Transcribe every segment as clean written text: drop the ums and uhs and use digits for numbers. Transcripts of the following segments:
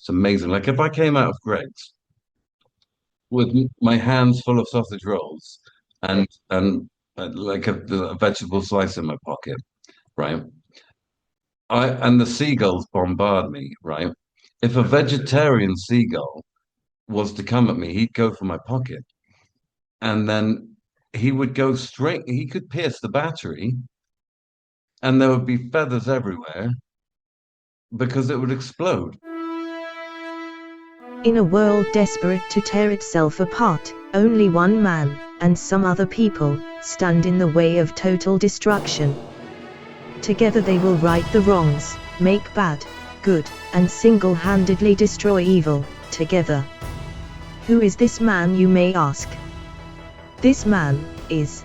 It's amazing. Like if I came out of Greg's with my hands full of sausage rolls and like a vegetable slice in my pocket, right? I and the seagulls bombard me, right? If a vegetarian seagull was to come at me, he'd go for my pocket, and then he would go straight. He could pierce the battery, and there would be feathers everywhere because it would explode. In a world desperate to tear itself apart, only one man, and some other people, stand in the way of total destruction. Together they will right the wrongs, make bad, good, and single-handedly destroy evil, together. Who is this man, you may ask? This man is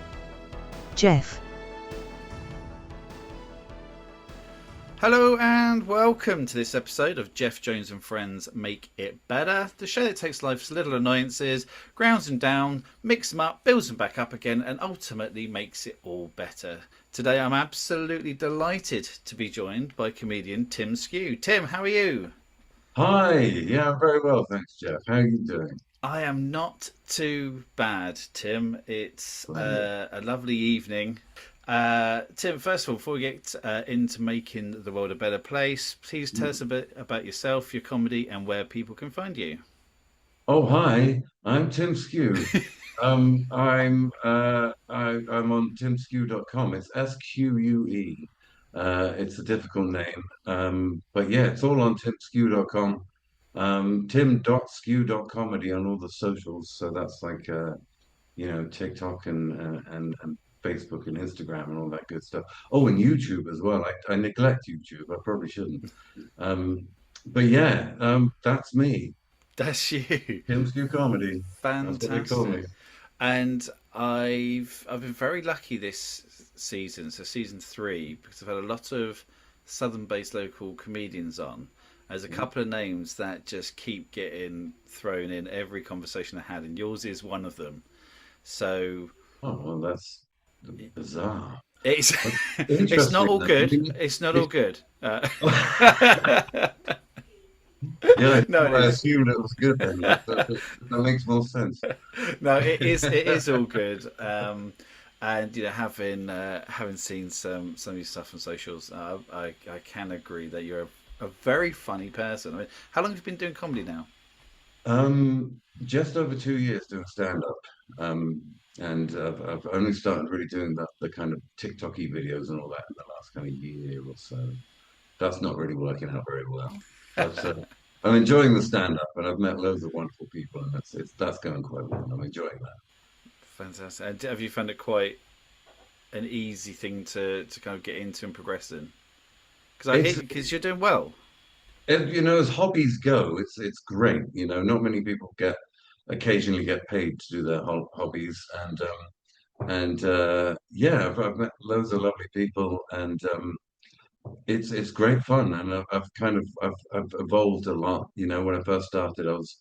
Geoff. Hello and welcome to this episode of Geoff Jones and Friends Make It Better, the show that takes life's little annoyances, grounds them down, mixes them up, builds them back up again, and ultimately makes it all better. Today I'm absolutely delighted to be joined by comedian Tim Sque. Tim, how are you? Hi, yeah, I'm very well, thanks, Jeff. How are you doing? I am not too bad, Tim. It's Splendid. a lovely evening. Tim, first of all, before we get into making the world a better place, please tell us a bit about yourself, your comedy, and where people can find you. Oh, hi, I'm Tim Sque. I'm on timsque.com. It's SQUE. It's a difficult name. But yeah, it's all on timsque.com. Tim.sque.comedy on all the socials. So that's like TikTok and Facebook and Instagram and all that good stuff. Oh, and YouTube as well. I neglect YouTube. I probably shouldn't. Um, but yeah, that's me. That's you. Tim Sque Comedy. That's what they call me. Fantastic. And I've been very lucky this season, so season three, because I've had a lot of southern-based local comedians on. There's a couple of names that just keep getting thrown in every conversation I had, and yours is one of them. So Oh, well, that's bizarre. it's That's it's not interesting. all Then. I good. mean, It's not all it's, good. yeah, I No, it thought I is. assumed it was good then. That makes more sense. No, it is. It is all good. And having seen some of your stuff on socials, I can agree that you're a very funny person. I mean, how long have you been doing comedy now? Just over 2 years doing stand-up. Um, and I've only started really doing the kind of TikTok-y videos and all that in the last kind of year or so. That's not really working out very well. But I'm enjoying the stand-up, and I've met loads of wonderful people, and that's going quite well. I'm enjoying that. Fantastic. And have you found it quite an easy thing to kind of get into and progress in? Because I It's hate because you're doing well. as hobbies go, it's great. Not many people occasionally get paid to do their hobbies, and yeah, I've met loads of lovely people, and it's great fun, and I've kind of I've evolved a lot. When I first started, I was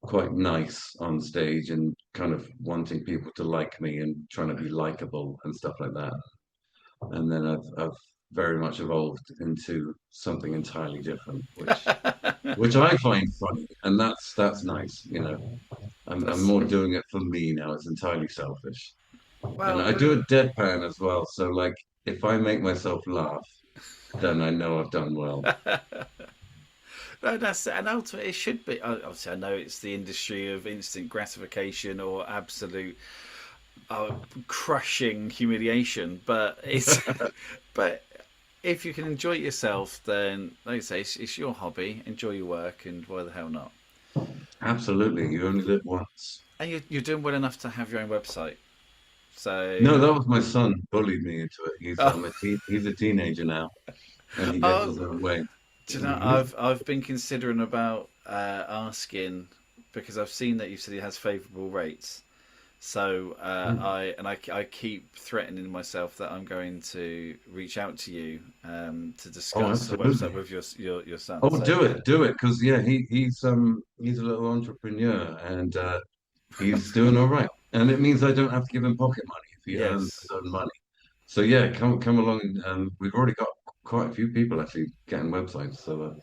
quite nice on stage and kind of wanting people to like me and trying to be likable and stuff like that. And then I've very much evolved into something entirely different, which I find funny, and that's nice. I'm That's more doing it for me now. It's entirely selfish, and well. I do it deadpan as well. So like, if I make myself laugh, then I know I've done well. No, that's and ultimately it should be. Obviously, I know it's the industry of instant gratification or absolute crushing humiliation, but it's but if you can enjoy it yourself, then like I say, it's your hobby. Enjoy your work, and why the hell not? Absolutely, you only live once. And you're doing well enough to have your own website. No, So, that was my son bullied me into it. oh, He's a teenager now, and he gets his oh, own way. do you know, I've been considering about asking because I've seen that you said he has favourable rates. So I keep threatening myself that I'm going to reach out to you to Oh, discuss a website absolutely. with your son. Oh, So do it, because yeah, he's a little entrepreneur, and he's doing all right. And it means I don't have to give him pocket money if he earns his yes, own money. So yeah, come along. We've already got quite a few people actually getting websites. So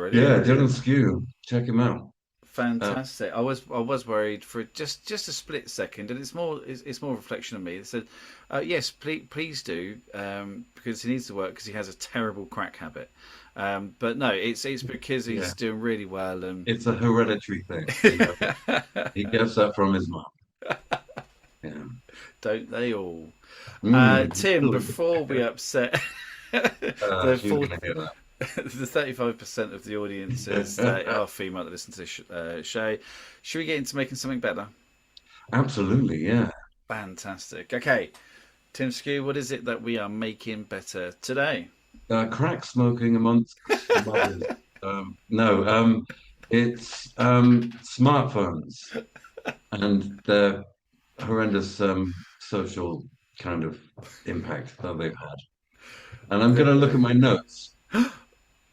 Yeah, Brilliant. Dylan Sque. Check him out. Uh, Fantastic. I was worried for just a split second, and it's more a reflection of me. It said, yes, please do, because he needs to work because he has a terrible crack habit. But no, it's because yeah, he's doing really well, and it's a hereditary thing. He gets that from his mom. Yeah. don't they all? Tim, Absolutely. before we upset the She's fourth, gonna hear the 35% of the audience is that. are female that listen to this show. Should we get into making something better? Absolutely, yeah. Fantastic. Okay, Tim Sque, what is it that we are making better today? Crack smoking amongst mothers. No, it's smartphones and their horrendous social kind of impact that they've had. And I'm going to look at my notes,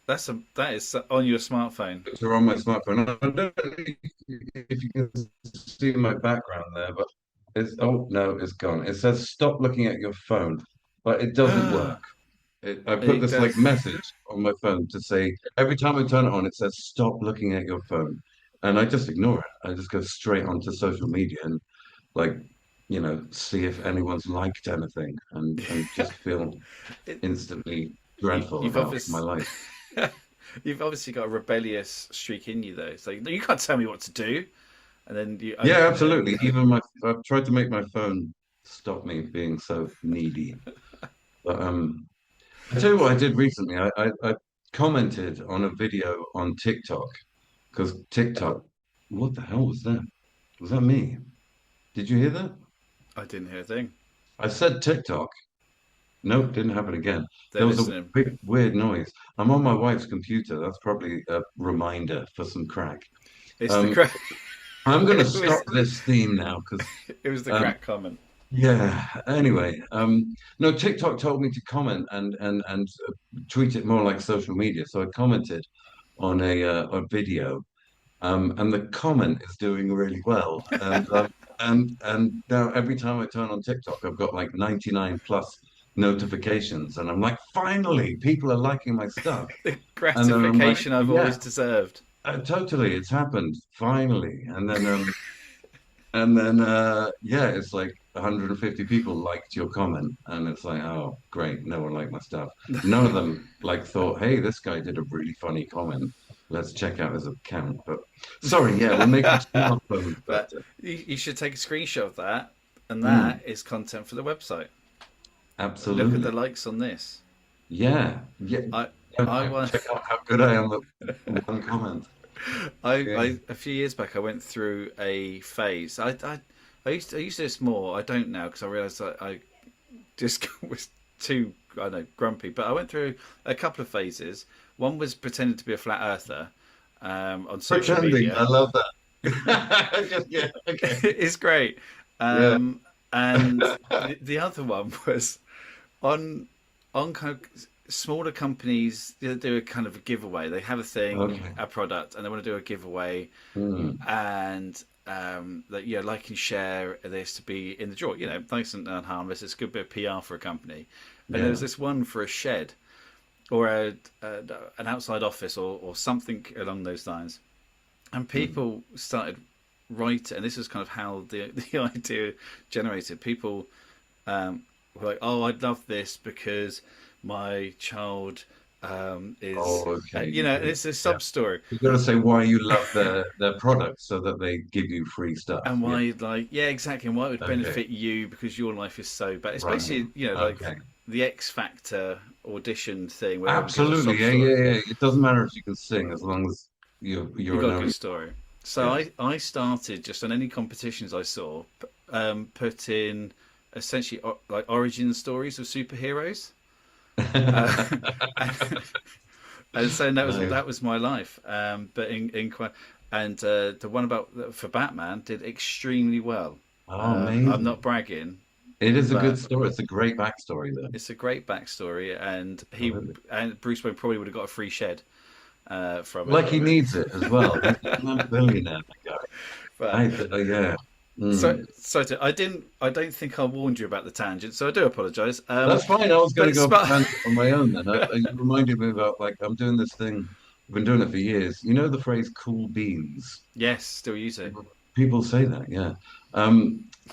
That is on your smartphone. which are on my smartphone. I don't know if you can see my background there, but it's, oh no, it's gone. It says stop looking at your phone, but it doesn't work. I put It this does. like message on my phone to say every time I turn it on, it says stop looking at your phone, and I just ignore it. I just go straight onto social media and like see if anyone's liked anything, and just feel It, instantly you, dreadful you've about my obviously life. you've obviously got a rebellious streak in you, though. It's like, no, you can't tell me what to do, and then you Yeah, open it. absolutely. I've tried to make my phone stop me being so needy, but I tell you what I did recently. I commented on a video on TikTok because TikTok, what the hell was that? Was that me? Did you hear that? I didn't hear a thing. I said TikTok. Nope, didn't happen again. They're There was a listening. big weird noise. I'm on my wife's computer. That's probably a reminder for some crack. It's the Um, crack. I'm going to It was stop this theme now because, it was the um, crack comment. yeah. Anyway, no, TikTok told me to comment and treat it more like social media. So I commented on a video. And the comment is doing really well. And now every time I turn on TikTok, I've got like 99 plus notifications, and I'm like, finally, people are liking my stuff. The And then I'm like, gratification I've yeah, always deserved. totally, it's happened finally. And then yeah, it's like 150 people liked your comment, and it's like, oh, great, no one liked my stuff. None of them like thought, hey, this guy did a really funny comment. Let's check out his account. But sorry, yeah, we're making smartphones But better. you should take a screenshot of that, and that Mm, is content for the website. Look at the absolutely. likes on this. Yeah, yeah. I I Okay, was check out how good I am at one comment. Yeah. I a few years back I went through a phase. I used to do this more. I don't now because I realised I just was too, I don't know, grumpy. But I went through a couple of phases. One was pretending to be a flat earther on social Pretending, I media. love that. Just, yeah, okay. It's great. Yeah. And the other one was on kind of smaller companies. They do a kind of a giveaway. They have a thing, Okay. a product, and they want to do a giveaway, Mm, and that like and share this to be in the draw. Nice and harmless. It's a good bit of PR for a company. And there yeah. was this one for a shed or an outside office or something along those lines. And Mm. people started writing, and this is kind of how the idea generated. People were like, "Oh, I'd love this because my child is," Oh, okay. and it's a Yeah. sub story. You've got to say why you love their products so that they give you free stuff. And Yeah. why you'd like, yeah, exactly, and why it would Okay. benefit you because your life is so bad. It's Right. basically, like Okay. the X Factor audition thing where everyone gives a Absolutely. sob Yeah, story. yeah, yeah. It doesn't matter if you can sing as long as You you're got a known. good story. So Yeah. I started just on any competitions I saw, put in essentially like origin stories of superheroes. Uh, and so Nice. that was my life. But in quite and the one about for Batman did extremely well. Oh, I'm not amazing. bragging, It is a good but story. It's a great backstory, though. it's a great backstory, and he Absolutely. and Bruce Wayne probably would have got a free shed from it. Like he needs it as well. He's a billionaire, that guy. But Yeah. so Mm. I don't think I warned you about the tangent, so I do apologise. That's fine. I was going But to it's go off a smart. tangent on my own then. You reminded me about like I'm doing this thing I've been doing it for years. You know the phrase "cool beans." Yes, still use it. People say that, yeah.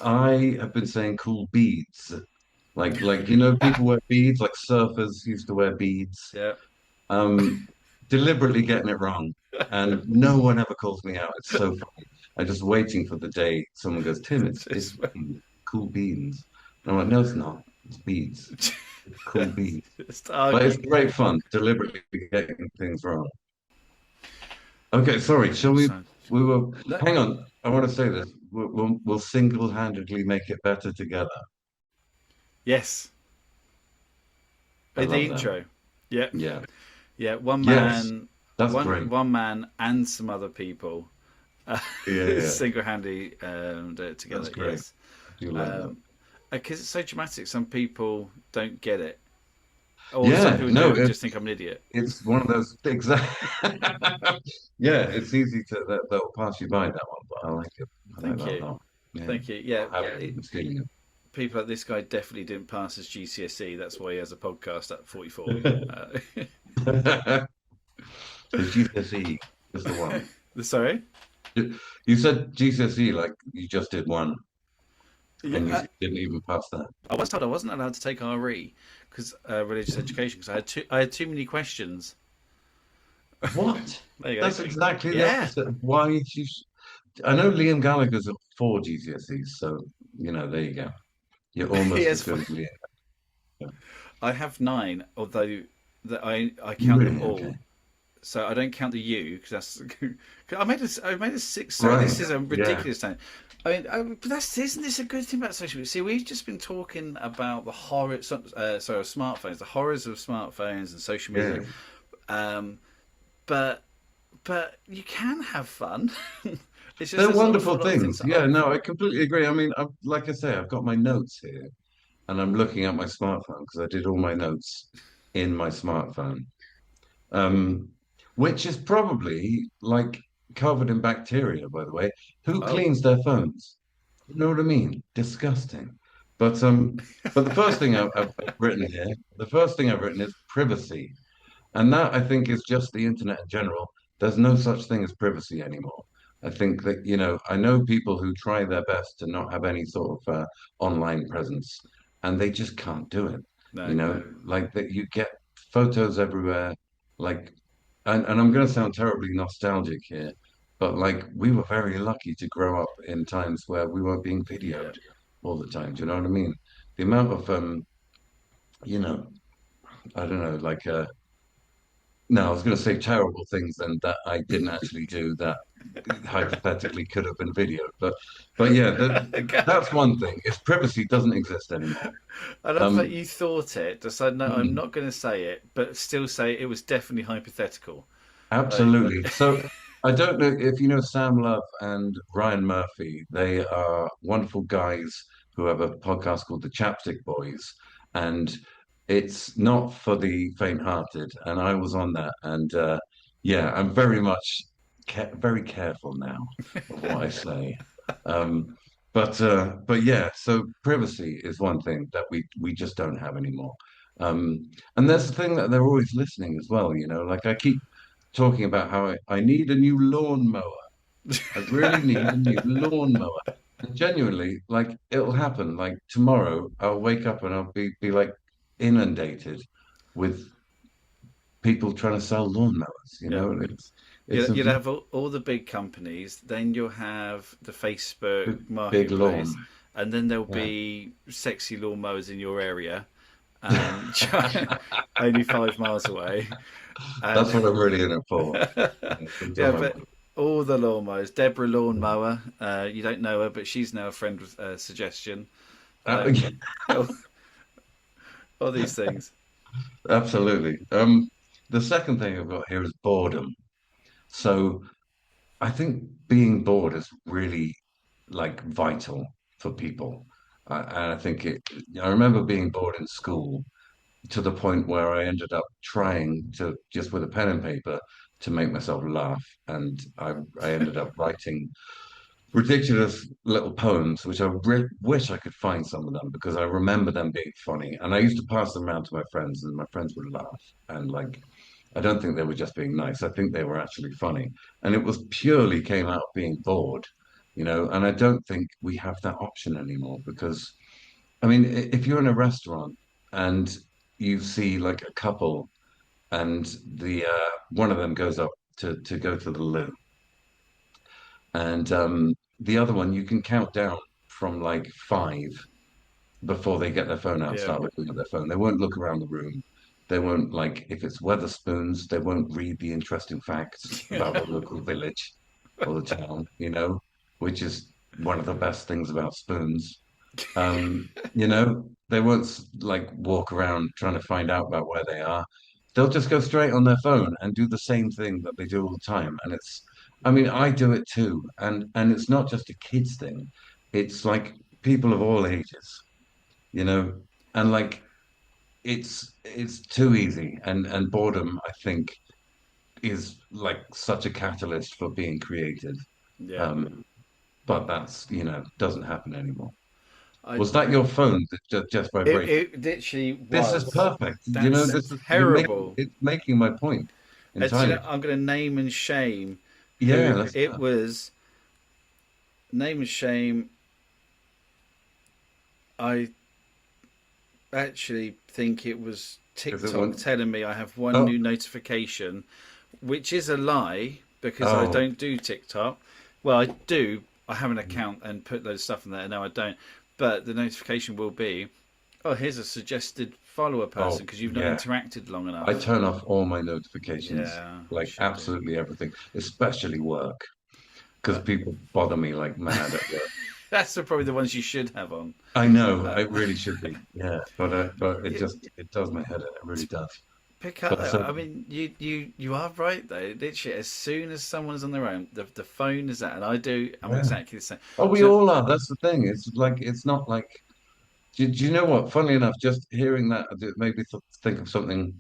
I have been saying "cool beads." Like people wear beads, like surfers used to wear beads. Yeah. Um, Deliberately getting it wrong, and no one ever calls me out. It's so funny. I'm just waiting for the day someone goes, Tim, it's Just- cool beans. And I'm like, no, it's not. It's beads. It's cool beads. just But it's argue. great fun, deliberately getting things wrong. Okay, sorry. Shall we? So, We will. no, Hang on. I want to say this. We'll single-handedly make it better together. yes, I in the love that. intro. Yeah, Yeah. yeah. Yes, that's great. One man, and some other people uh, Yeah, yeah. single-handedly do it That's together. great. Yes, I do like that. because it's so dramatic. Some people don't get it, or some Yeah. people No, do and just think I'm an idiot. it's one of those exact. Yeah, it's easy to they'll pass you by that one, but I like it. I like Thank that a you, lot. Yeah, thank you. Yeah, I haven't been stealing people like this guy definitely didn't pass his GCSE. That's why he has a podcast at 44. it. So GCSE is the one. Sorry. You said GCSE like you just did one, and you Yeah, didn't even pass that. I was told I wasn't allowed to take RE because religious education because I had too many questions. What? There you That's go. exactly the Yeah. opposite of why you. I know Liam Gallagher's at four GCSEs, so there you go. You're almost as Yes, good as Liam. I have 9, although that I count them Really? Okay. all. So I don't count the U because that's. 'Cause I made a 6. Sorry, this Right. is a Yeah. ridiculous time. But that's isn't this a good thing about social media? See, we've just been talking about the horror, sorry, of smartphones, the horrors of smartphones and social media. Yeah. Um, but you can have fun. It's just They're there's an wonderful awful lot of things things. that Yeah, aren't no, I fun. completely agree. I mean, like I say, I've got my notes here and I'm looking at my smartphone because I did all my notes in my smartphone, um, which is probably like covered in bacteria, by the way. Who Oh, cleans their phones? You know what I mean? Disgusting. But the first thing I've written here, the first thing I've written is privacy. And that I think is just the internet in general. There's no such thing as privacy anymore. I think that, I know people who try their best to not have any sort of online presence, and they just can't do it. no. Like that you get photos everywhere, like, and I'm going to sound terribly nostalgic here, but like we were very lucky to grow up in times where we weren't being Yeah. videoed all the time. Do you know what I mean? The amount of, you know, I don't know, like no, I was going to say terrible things and that I didn't actually do that hypothetically could have been videoed. But yeah, that's one thing. Is privacy doesn't exist anymore. I love that Um, you thought it. Decided no, I'm mm, not going to say it, but still say it was definitely hypothetical. Like, Absolutely. So I don't know if you know Sam Love and Ryan Murphy. They are wonderful guys who have a podcast called The Chapstick Boys, and it's not for the faint-hearted. And I was on that, and yeah, I'm very much very careful now of what I say. Um, but yeah, so privacy is one thing that we just don't have anymore. And there's the thing that they're always listening as well. Like I keep talking about how I need a new lawnmower. I really need a new lawnmower. And genuinely, like it'll happen. Like tomorrow, I'll wake up and I'll be like inundated with people trying to sell lawnmowers. yeah, It's a you'll have all the big companies, then you'll have the Facebook big lawn. marketplace, and then there'll Yeah. be sexy lawnmowers in your area, um, only 5 miles away. That's And what I'm really in it for. yeah, Sometimes but all the lawnmowers, Deborah Lawnmower, you don't know her, but she's now a friend with suggestion. Um, yeah, all, all these things. absolutely. The second thing I've got here is boredom. So I think being bored is really like vital for people. And I think I remember being bored in school to the point where I ended up trying to just with a pen and paper to make myself laugh. And I ended up writing ridiculous little poems, which I wish I could find some of them because I remember them being funny. And I used to pass them around to my friends, and my friends would laugh. And like, I don't think they were just being nice. I think they were actually funny. And it was purely came out of being bored, and I don't think we have that option anymore because, I mean, if you're in a restaurant and you see like a couple and the one of them goes up to go to the loo and the other one you can count down from like five before they get their phone out and Yeah. start looking at their phone. They won't look around the room. They won't like if it's Weatherspoons, they won't read the interesting facts about the local village or the town, which is one of the best things about spoons. They won't like walk around trying to find out about where they are. They'll just go straight on their phone and do the same thing that they do all the time. And I mean, I do it too. And it's not just a kids thing. It's like people of all ages, you know, and like it's too easy. And boredom, I think, is like such a catalyst for being creative. Yeah. Um, but doesn't happen anymore. I Was that your phone that just it, vibrated? it literally This is was. perfect. That's This is terrible. it's making my point entirely. I'm going to name and shame Yeah, who let's it was. Name and shame. I actually think it was is it TikTok one? telling me I have one Oh, new notification, which is a lie because I oh, don't do TikTok. Well, I do. I have an account and put loads of stuff in there. No, I don't. But the notification will be, oh, here's a suggested follower person oh, because you've not yeah. interacted long I enough. turn off all my notifications, Yeah, you like should do. absolutely everything, especially work, because But people bother me like mad at work. that's probably the ones you should have on. I know, Uh, it really should be, yeah, but it does my head in, it really does. Pick up But though. I mean, you are right though. Literally, as soon as someone's on their own, the phone is out, and I do. I'm yeah. exactly the same. Oh, we So all are. That's the thing. It's like it's not like. Do you know what? Funnily enough, just hearing that it made me think of something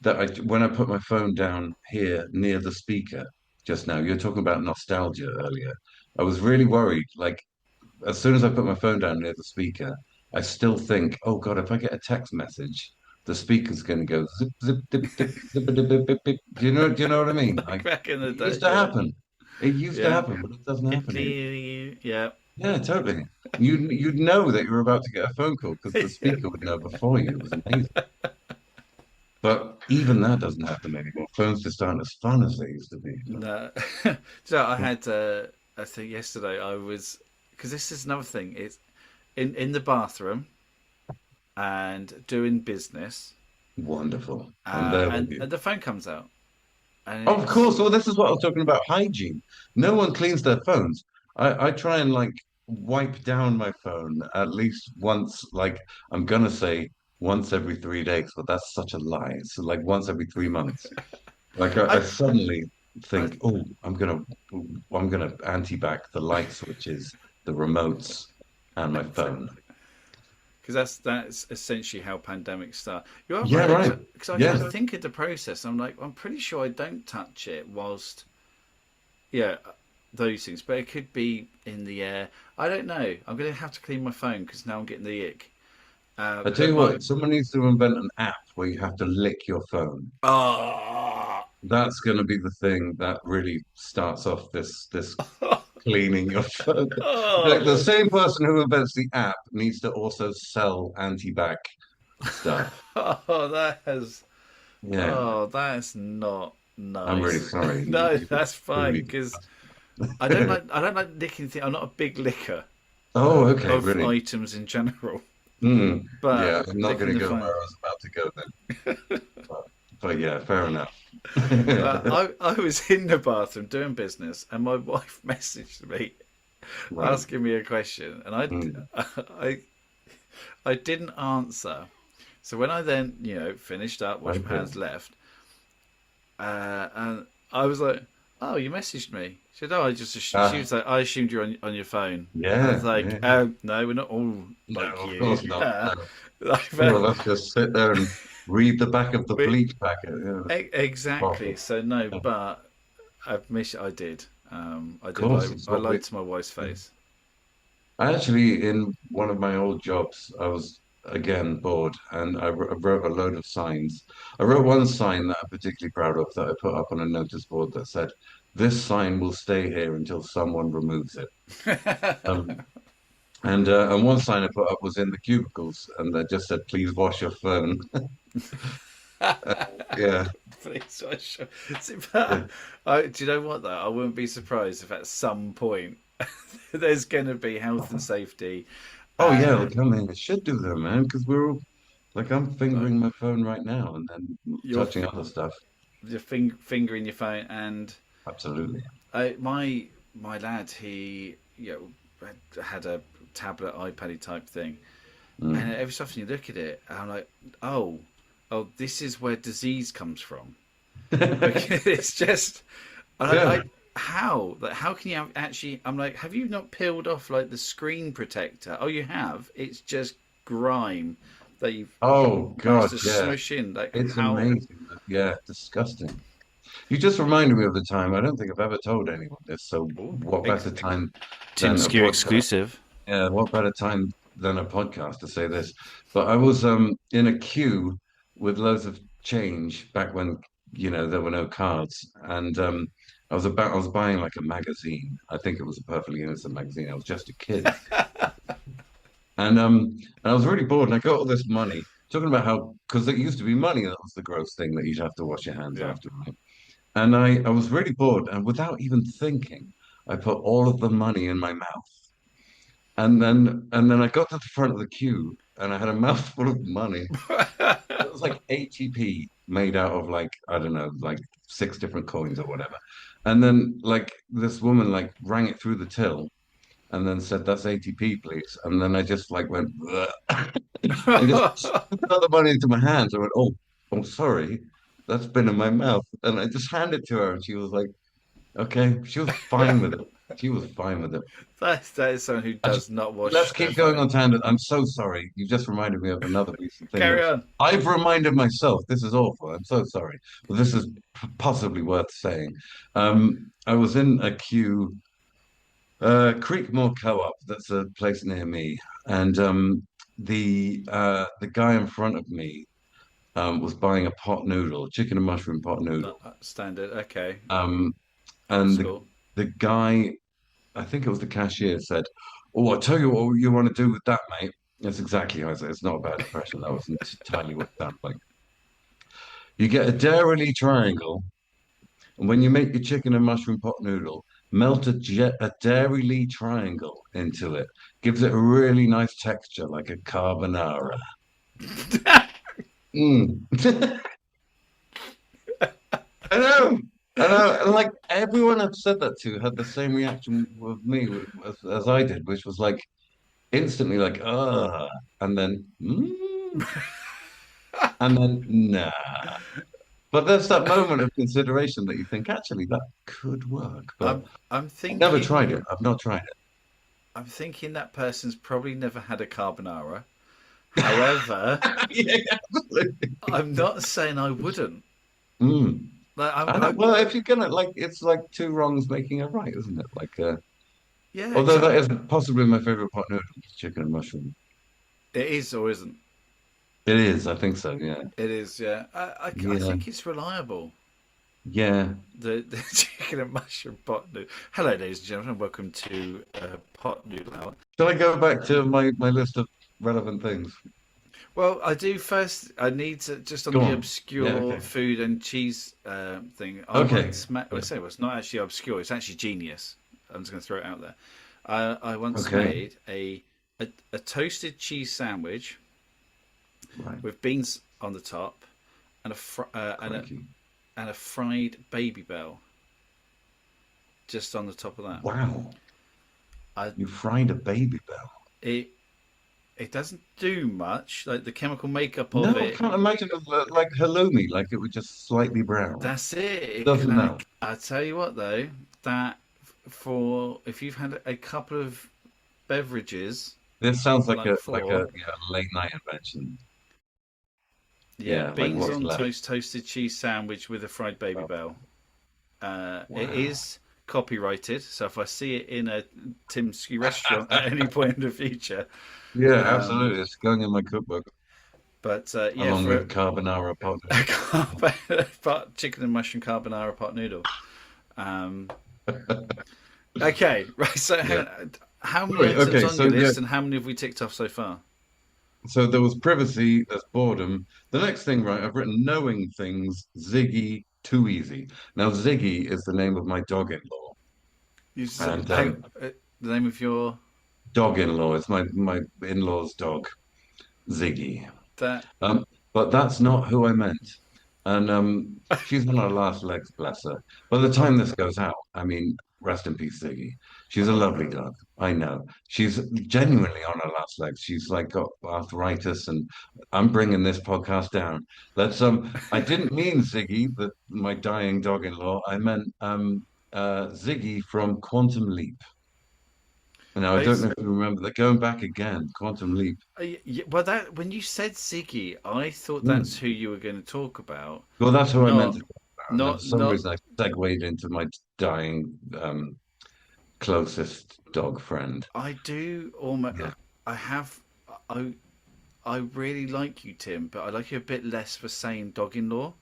that when I put my phone down here near the speaker just now, you're talking about nostalgia earlier. I was really worried. Like, as soon as I put my phone down near the speaker, I still think, oh God, if I get a text message, the speaker's going to go zip, zip, dip, dip, zip, dip, dip, dip, dip. Do you know what I mean? like Like, back in the it day, used to happen. It used to yeah, happen, but it doesn't happen anymore. yeah, Yeah, totally. You'd know that you were about to get a phone call because the yeah. speaker would know before you. It was amazing. But even that doesn't happen anymore. Phones just aren't as fun as they used to be. No. So I had, I think yesterday I was, because this is another thing. It's in the bathroom and doing business, Wonderful. I'm there with and you. the phone comes out, and Of it's course. Well, this is what I was talking about, hygiene. No one cleans their phones. I try and like wipe down my phone at least once, like I'm gonna say once every 3 days, but that's such a lie. It's like once every 3 months. Like I I, suddenly I think, oh, I'm gonna anti-back the light switches, the remotes, and my phone. exactly. Because that's essentially how pandemics start. You're Yeah, right, right. because I Yeah. think of the process. I'm like, I'm pretty sure I don't touch it whilst, yeah, those things. But it could be in the air. I don't know. I'm going to have to clean my phone because now I'm getting the ick. I tell But you my what, someone needs to invent an app where you have to lick your phone. oh, That's going to be the thing that really starts off this cleaning your phone. Like the oh, same person who invents the app needs to also sell anti-back stuff. oh, that has Yeah, that's not I'm really nice. sorry. No, You that's fine really. because I don't like licking things. I'm not a big licker Oh, okay, of really. items in general, Mm, but yeah, I'm not going licking to the go where phone. I was about to go then. But yeah, fair enough. I was in the bathroom doing business, and my wife messaged me Right. asking me a question, and Mm. I I didn't answer. So when I then finished up, washed my Okay. hands, left, and I was like, "Oh, you messaged me." She said, "Oh, I just," she Ah, was like, "I assumed you're on your phone." I was yeah, like, yeah. "Oh no, we're not all No, like of you." course not. No. Some Like, of us just sit there and read the back of the we, bleach packet. Yeah, exactly. awful. So no, Of but I did. I did course, lie. it's I what we. lied to my wife's face. I actually, in one of my old jobs, I was again bored, and I wrote a load of signs. I wrote one sign that I'm particularly proud of that I put up on a notice board that said, "This sign will stay here until someone removes it." Um, and one sign I put up was in the cubicles, and that just said, "Please wash your phone." Yeah, Please, I should- See, yeah. but do you know what though? I wouldn't be surprised if at some point there's going to be health and safety, Oh yeah, and look, I mean, it should do that, man, because we're all like I'm like fingering my phone right now and then you're touching other stuff. your fingering your phone, and Absolutely. my lad, he had a tablet iPad type thing, and Mm. every so often you look at it, and I'm like, oh, this is where disease comes from. Because it's just, Yeah. how? Like, how can you actually? I'm like, have you not peeled off like the screen protector? Oh, you have. It's just grime that you've Oh managed God, to yeah. smush in. Like, It's how? amazing. Yeah, disgusting. You just reminded me of the time. I don't think I've ever told anyone this. So Ooh, what better time Tim than a Sque podcast? exclusive. Yeah, what better time than a podcast to say this? But I was in a queue with loads of change back when, there were no cards. And I was buying like a magazine. I think it was a perfectly innocent magazine. I was just a kid. And I was really bored and I got all this money, talking about how because it used to be money that was the gross thing that you'd have to wash your hands Yeah. after, right? And I was really bored, and without even thinking, I put all of the money in my mouth. And then I got to the front of the queue and I had a mouthful of money. It was like 80p made out of like, I don't know, like six different coins or whatever. And then like this woman like rang it through the till and then said, "That's 80p, please." And then I just like went and just got the money into my hands. I went, "Oh, sorry, that's been in my mouth." And I just handed it to her, and she was like, "Okay." She was fine with it. She was fine with it. That is someone who Actually, does not let's wash their keep going on phone. tangent. I'm so sorry. You just reminded me of another recent thing that Carry on. I've reminded myself. This is awful. I'm so sorry. But this is possibly worth saying. I was in a queue, Creekmore Co-op. That's a place near me, and the guy in front of me was buying a pot noodle, chicken and mushroom pot noodle. Standard. Okay. Um, Old and school. the guy, I think it was the cashier, said, "Oh, I'll tell you what you want to do with that, mate." That's exactly how I said. It's not a bad impression. That was entirely what it sounded like. You get a dairy triangle, and when you make your chicken and mushroom pot noodle, melt a dairy triangle into it. Gives it a really nice texture, like a carbonara. Mm. I know, I know. And like everyone I've said that to had the same reaction with me as I did, which was like instantly like, and then, and then, nah. But there's that moment of consideration that you think, actually, that could work. But I'm I'm I've never thinking tried it. I've not tried I'm thinking that person's probably never had a carbonara. However, it. Yeah, absolutely. I'm not saying I wouldn't. Mm. Like I know, well, if you're gonna like, it's like two wrongs making a right, isn't it? Like, yeah, although that exactly. is possibly my favorite pot noodle, chicken and mushroom. It is or isn't. It is, I think so. Yeah, It is. Yeah. I yeah, think it's reliable. yeah. The chicken and mushroom pot noodle. Hello, ladies and gentlemen. Welcome to Pot Noodle Hour. Shall I go back to my list of relevant things? Well, I do first. I need to just on Go the on. Yeah, obscure okay. food and cheese thing. I Okay. once met. I Yeah. say it was not actually obscure. It's actually genius. I'm just going to throw it out there. I once Okay. made a toasted cheese sandwich Right. with beans on the top and Crikey. and a fried baby bell just on the top of that. Wow. I You fried a baby bell. it it doesn't do much. Like the chemical makeup No, of I it. can't imagine it like halloumi, like it was just slightly brown. That's it. Doesn't know. I tell you what though, that for if you've had a couple of beverages, This sounds like like a four, late night invention. yeah, Yeah, like beans what's on left? toast, toasted cheese sandwich with a fried baby Oh, bell. It wow. is. copyrighted. So if I see it in a Tim Sque restaurant at any point in the future, Yeah, um, absolutely. It's going in my cookbook but yeah, along for with carbonara pot a noodle. chicken and mushroom carbonara pot noodle. Um, okay, right. So Yeah. how many Sorry. items Okay. on So your yeah. list, and how many have we ticked off so far? So there was privacy. There's boredom. The next thing, right? I've written knowing things. Ziggy. Too easy. Now Ziggy is the name of my dog-in-law, You s- and the name of your dog-in-law is my in-law's dog, Ziggy. that. Um, but that's not who I meant. And she's on her last legs, bless her. By the time this goes out, I mean, rest in peace, Ziggy. She's a lovely dog. I know. She's genuinely on her last legs. She's like got arthritis, and I'm bringing this podcast down. Let's I didn't mean Ziggy, my dying dog-in-law. I meant Ziggy from Quantum Leap. Now I don't know if you remember that. Going back again, Quantum Leap. Well, that when you said Ziggy, I thought that's Hmm. who you were going to talk about. Well, that's who I meant Not, to talk about. And then for not, some not. reason, I segued into my dying closest dog friend. I do almost. Yeah. I have. I. I really like you, Tim, but I like you a bit less for saying dog-in-law.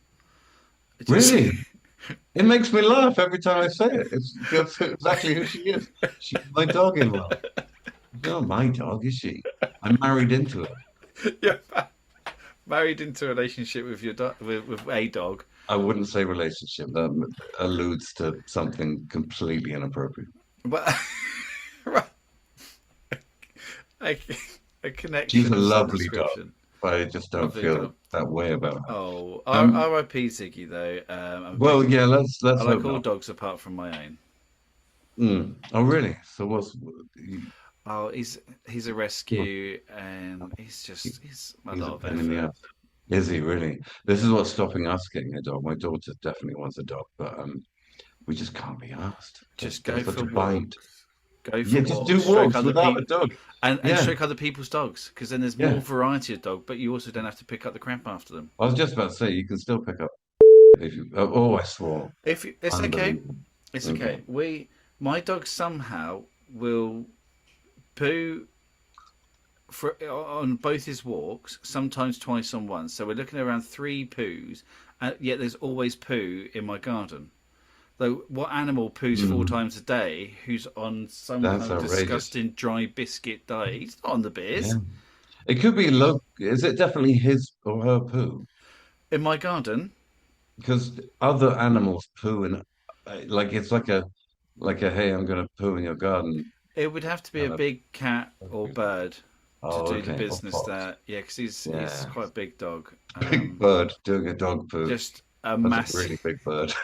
It just. Really? It makes me laugh every time I say it. It's that's exactly who she is. She's my dog-in-law. She's not my dog, is she? I'm married into her. You're married into a relationship with your dog, with a dog. I wouldn't say relationship. That alludes to something completely inappropriate. But a, a She's connection a of some lovely dog, description. but I just don't Lovely feel dog. that way about her. Oh, Um, R.I.P. Ziggy though. I'm a well, big. yeah, I let's hope like all not. dogs apart from my own. Mm. Oh, really? So Oh, he's a you- rescue, and he's a he's lot a of pain in the effort. ass. Is he really? This is what's stopping us getting a dog. My daughter definitely wants a dog, but we just can't be asked. Just They're go such for a bind. walks. Go for Yeah, just do walks. Stroke walks other without a people, dog. and Yeah, stroke other people's dogs, because then there's more yeah. variety of dog. But you also don't have to pick up the crap after them. I was just about to say you can still pick up if you. I swore. It's okay, Unbelievable. it's Okay. okay. My dog somehow will poo on both his walks, sometimes twice on one. So we're looking at around three poos, and yet there's always poo in my garden. Though what animal poos four Mm, times a day who's on some that's kind of outrageous. disgusting dry biscuit diet? He's not on the Yeah. beers. It could be low. Is it definitely his or her poo? In my garden, Because other animals poo and like it's like a hey, I'm gonna poo in your garden it would have to be a kind of. big cat or bird to Oh, do the okay. Or business fox. there. Yeah, because he's Yeah. quite a big dog. Big bird doing a dog poo. Just a That's a massive. really big bird.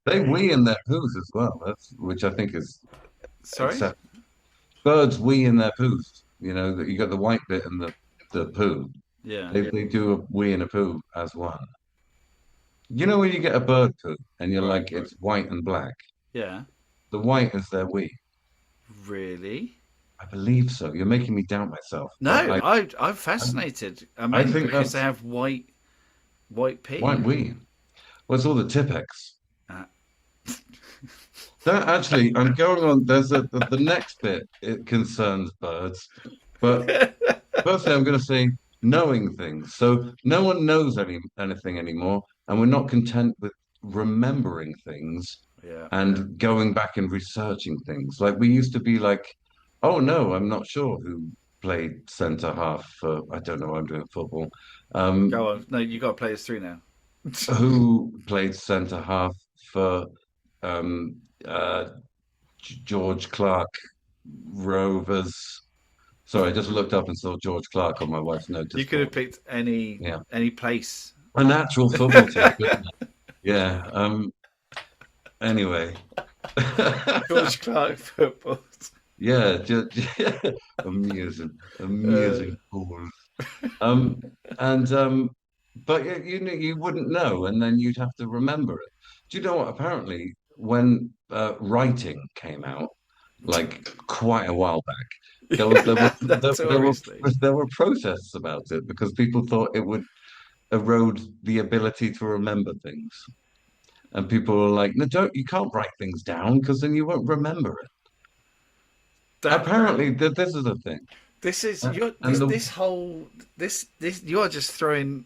They wee in their poos as well. That's which I think is Sorry. except birds wee in their poos. You know that you got the white bit and the poo. Yeah. They do a wee and a poo as one. You know when you get a bird poo and you're Right. like it's white and black. Yeah. The white is their wee. Really? I believe so. You're making me doubt myself, but No, I'm I, fascinated. I Mainly think because they that's have white white pea. wee. What's all the Tipex? Uh, That actually, I'm going on. There's the next bit. It concerns birds, but firstly, I'm going to say knowing things. So no one knows anything anymore, and we're not content with remembering things yeah. and going back and researching things. Like we used to be like, oh no, I'm not sure who played centre half for. I don't know. I'm doing football. Um, Go on. No, you got to play this through now. who played centre half for um, uh, George Clark Rovers. Sorry, I just looked up and saw George Clark on my wife's notice You could have board. picked Yeah, any place. an actual football team. Yeah. Anyway, George Clark football. yeah, amusing, Uh, amusing fools. Um, and but you wouldn't know, and then you'd have to remember it. Do you know what? Apparently, when writing came out, like quite a while back, yeah, notoriously. there were protests about it because people thought it would erode the ability to remember things. And people are like, no, don't, you can't write things down because then you won't remember it. That Apparently, this is a thing. this is Uh, you're And the, this whole this you're just throwing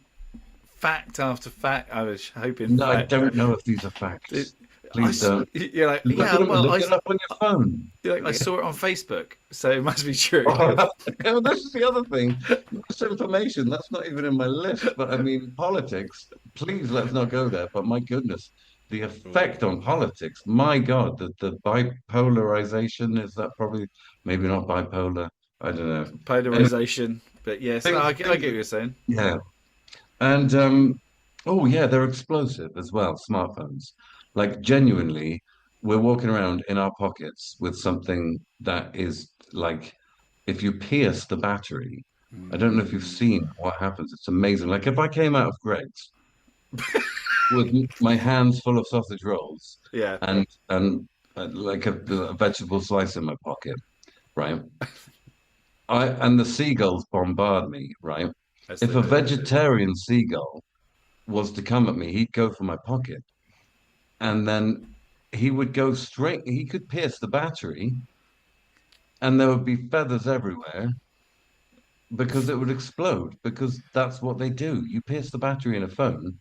fact after fact. I was hoping no, I fact. don't know if these are It, facts. Please don't. you're like, Look yeah, at them, well, look it up on your phone. I saw it on Facebook, so it must be true. Oh, this is the other thing. This information, that's not even in my list. But I mean, politics, please let's not go there. But my goodness, the effect on politics, my God, the bipolarization, is that probably, maybe not bipolar. I don't know. Anyway, Polarization, but yes, no, I get things, what you're saying. yeah. And oh yeah, they're explosive as well, smartphones. Like genuinely, we're walking around in our pockets with something that is like if you pierce the battery, I don't know if you've Mm, seen what happens. It's amazing. Like if I came out of Greg's with my hands full of sausage rolls yeah, and like a vegetable slice in my pocket, right? And the seagulls bombard me, right? as If they a do. vegetarian seagull was to come at me, he'd go for my pocket, and then he would go straight. He could pierce the battery, and there would be feathers everywhere because it would explode. Because that's what they do. You pierce the battery in a phone,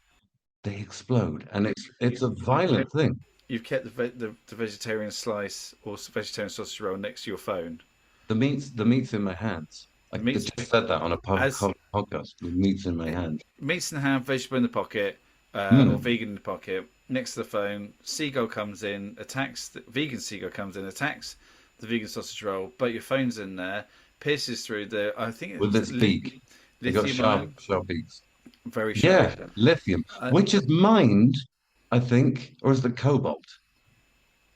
they explode, and it's a violent thing. You've kept the vegetarian slice or vegetarian sausage roll next to your phone. The meat's in my hands. I The meat's just said that on a as podcast. The meat's in my hand. meats in the hand, vegetable in the pocket, or Mm. vegan in the pocket, next to the phone. Seagull comes in, attacks the vegan seagull comes in, attacks the vegan sausage roll, but your phone's in there, pierces through the. I think With it's its beak, they got lithium ion, sharp beaks. very sharp. Yeah, lithium, Uh, which is mined, I think, or is the cobalt?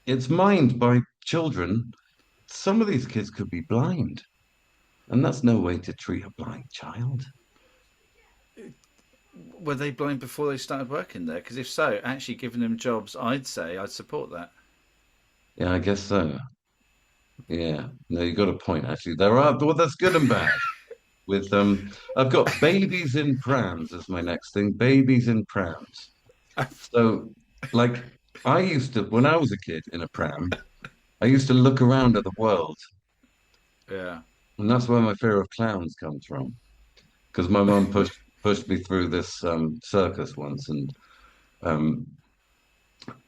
It's mined by children. Some of these kids could be blind, and that's no way to treat a blind child. were they blind before they started working there? Because if so, actually giving them jobs, I'd say I'd support that. Yeah, I guess so. Yeah, no, you got a point. Actually, there are well, that's good and bad. With I've got babies in prams as my next thing. Babies in prams. So, like, I used to when I was a kid in a pram, I used to look around at the world, Yeah. and that's where my fear of clowns comes from. Because my mum pushed me through this circus once, and um,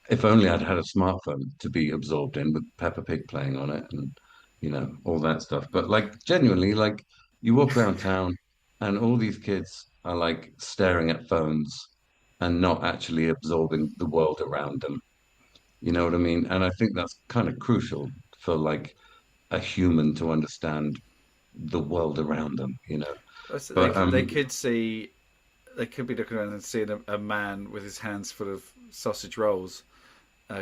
if only I'd had a smartphone to be absorbed in with Peppa Pig playing on it, and all that stuff. But like genuinely, like you walk around town, and all these kids are like staring at phones and not actually absorbing the world around them. You know what I mean? And I think that's kind of crucial for like a human to understand the world around them. They But could, they could see they could be looking around and seeing a man with his hands full of sausage rolls,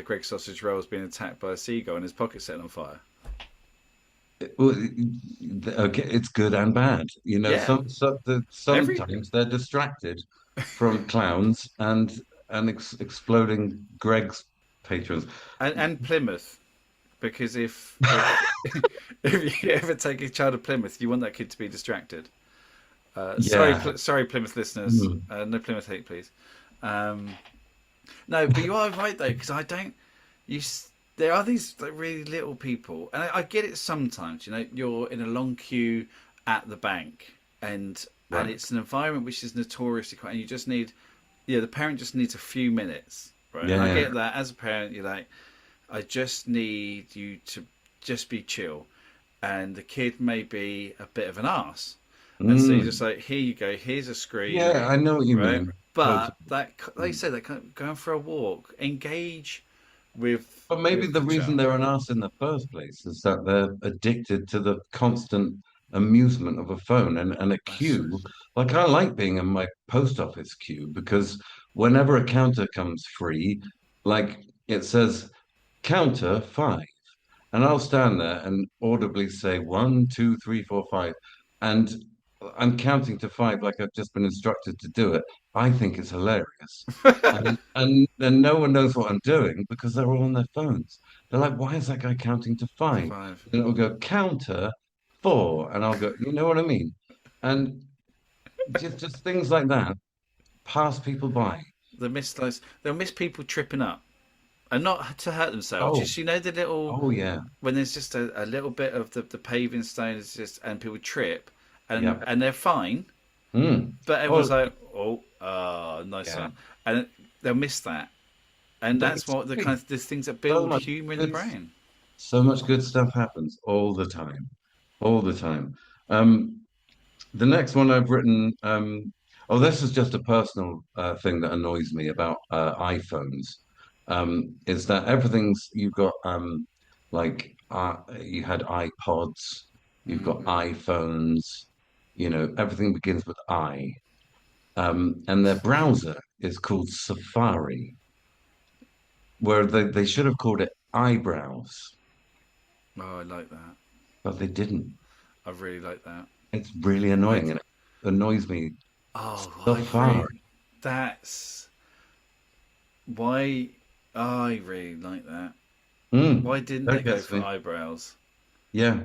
Greg's sausage rolls, being attacked by a seagull and his pocket set on fire. well, okay, it's good and bad. Yeah, every Sometimes they're distracted from clowns and exploding Greg's patrons. and Plymouth, because if if you ever take a child to Plymouth, you want that kid to be distracted. Yeah. Sorry, Plymouth listeners. Mm. No Plymouth hate, please. Um, no, but you are right though, because I don't. There are these like, really little people, and I get it sometimes. You're in a long queue at the bank, and Right. it's an environment which is notoriously quiet, and you just need, yeah, the parent just needs a few minutes, right? And I Yeah. get that as a parent, you're like, I just need you to just be chill, and the kid may be a bit of an arse, and so you're Mm. just like, here you go, here's a screen, Yeah, I know what you right? mean. But Totally. that, like you said, that going for a walk, engage But maybe with the the reason child. they're an arse in the first place is that they're addicted to the constant amusement of a phone and a That's queue. Like I like being in my post office queue because whenever a counter comes free, like it says counter 5. And I'll stand there and audibly say 1, 2, 3, 4, 5. And I'm counting to 5 like I've just been instructed to do it. I think it's hilarious. And no one knows what I'm doing because they're all on their phones. They're like, why is that guy counting to 5? five. And it'll go counter 4. And I'll go, you know what I mean? And just things like that pass people by. They'll miss people tripping up, and not to hurt themselves. Oh, Just the little oh yeah, when there's just a little bit of the paving stone is just and people trip, yeah. and they're fine, Mm. but Oh, everyone's like, oh, nice yeah. one, and they'll miss that, and But that's it's what the great. kind of the things that So build much humour in the good, brain. so much good stuff happens all the time, all the time. Um, the next one I've written, oh, this is just a personal thing that annoys me about iPhones, is that everything's you've got like you had iPods, you've got iPhones, everything begins with I, and their browser is called Safari, where they should have called it eyebrows, Oh, I like that. but they didn't. I really like that. It's really Why? annoying, and it annoys me Oh, I Safari. really. That's why I really like that. Why didn't they That go gets for me. eyebrows? Yeah.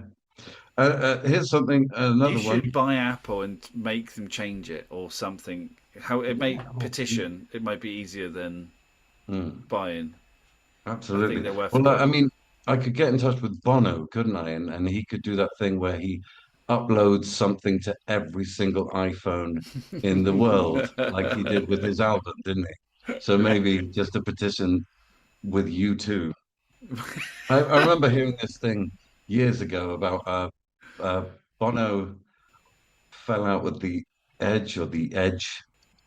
Here's something, You another one. should buy Apple and make them change it or something. How it may Yeah, well, petition, it might be easier than mm, buying. I think absolutely. they're worth a Well, I go. mean, I could get in touch with Bono, couldn't I? And he could do that thing where he uploads something to every single iPhone in the world, like he did with his album, didn't he? So maybe just a petition with you too. I remember hearing this thing years ago about uh, Bono fell out with the Edge or the Edge.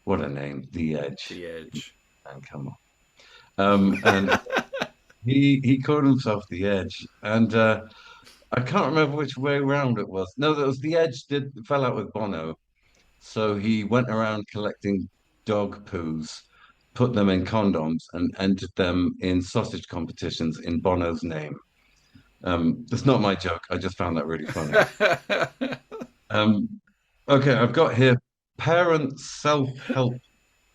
What a name, the Edge. The Edge. And come on. And he called himself the Edge, and I can't remember which way around it was. No, that was the Edge did fell out with Bono, so he went around collecting dog poos, put them in condoms, and entered them in sausage competitions in Bono's name. It's not my joke. I just found that really funny. Um, okay, I've got here parent self-help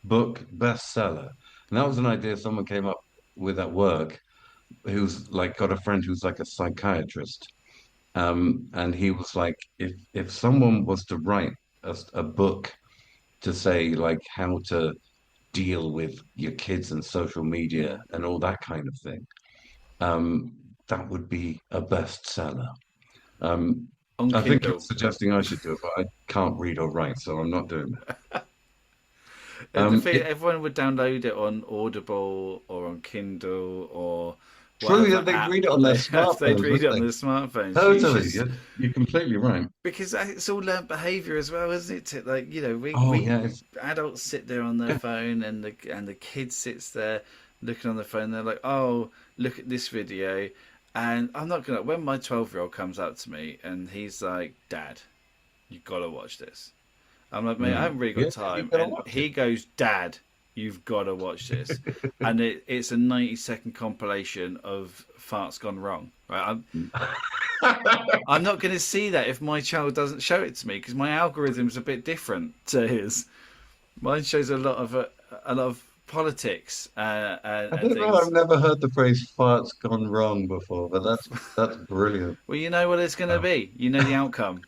book bestseller. And that was an idea someone came up with at work who's like got a friend who's like a psychiatrist. And he was like, if someone was to write a book to say like how to deal with your kids and social media Mm. and all that kind of thing, um, that would be a bestseller. Um, On I think you're Kindle. suggesting I should do it, but I can't read or write, so I'm not doing that. The thing, It, everyone would download it on Audible or on Kindle or true, yeah, whatever they'd app read it on their they have. They'd smartphones, read wouldn't it on they? their smartphones. You should, Totally, you're completely right. because it's all learned behaviour as well, isn't it? Like Oh we yeah, adults sit there on their phone, and the kid sits there looking on the phone. They're like, "Oh, look at this video," and I'm not gonna. When my 12-year-old comes up to me and he's like, "Dad, you gotta watch this." I'm like, "Mate, I haven't really got yeah, you time," gotta and watch he goes, "Dad, you've got to watch this," and it's a 90-second compilation of farts gone wrong. Right? it. I'm not going to see that if my child doesn't show it to me because my algorithm's a bit different to his. Mine shows a lot of politics I and don't know. things. I've never heard the phrase "farts gone wrong" before, but that's brilliant. Well, you know what it's going to Um, be. You know the outcome.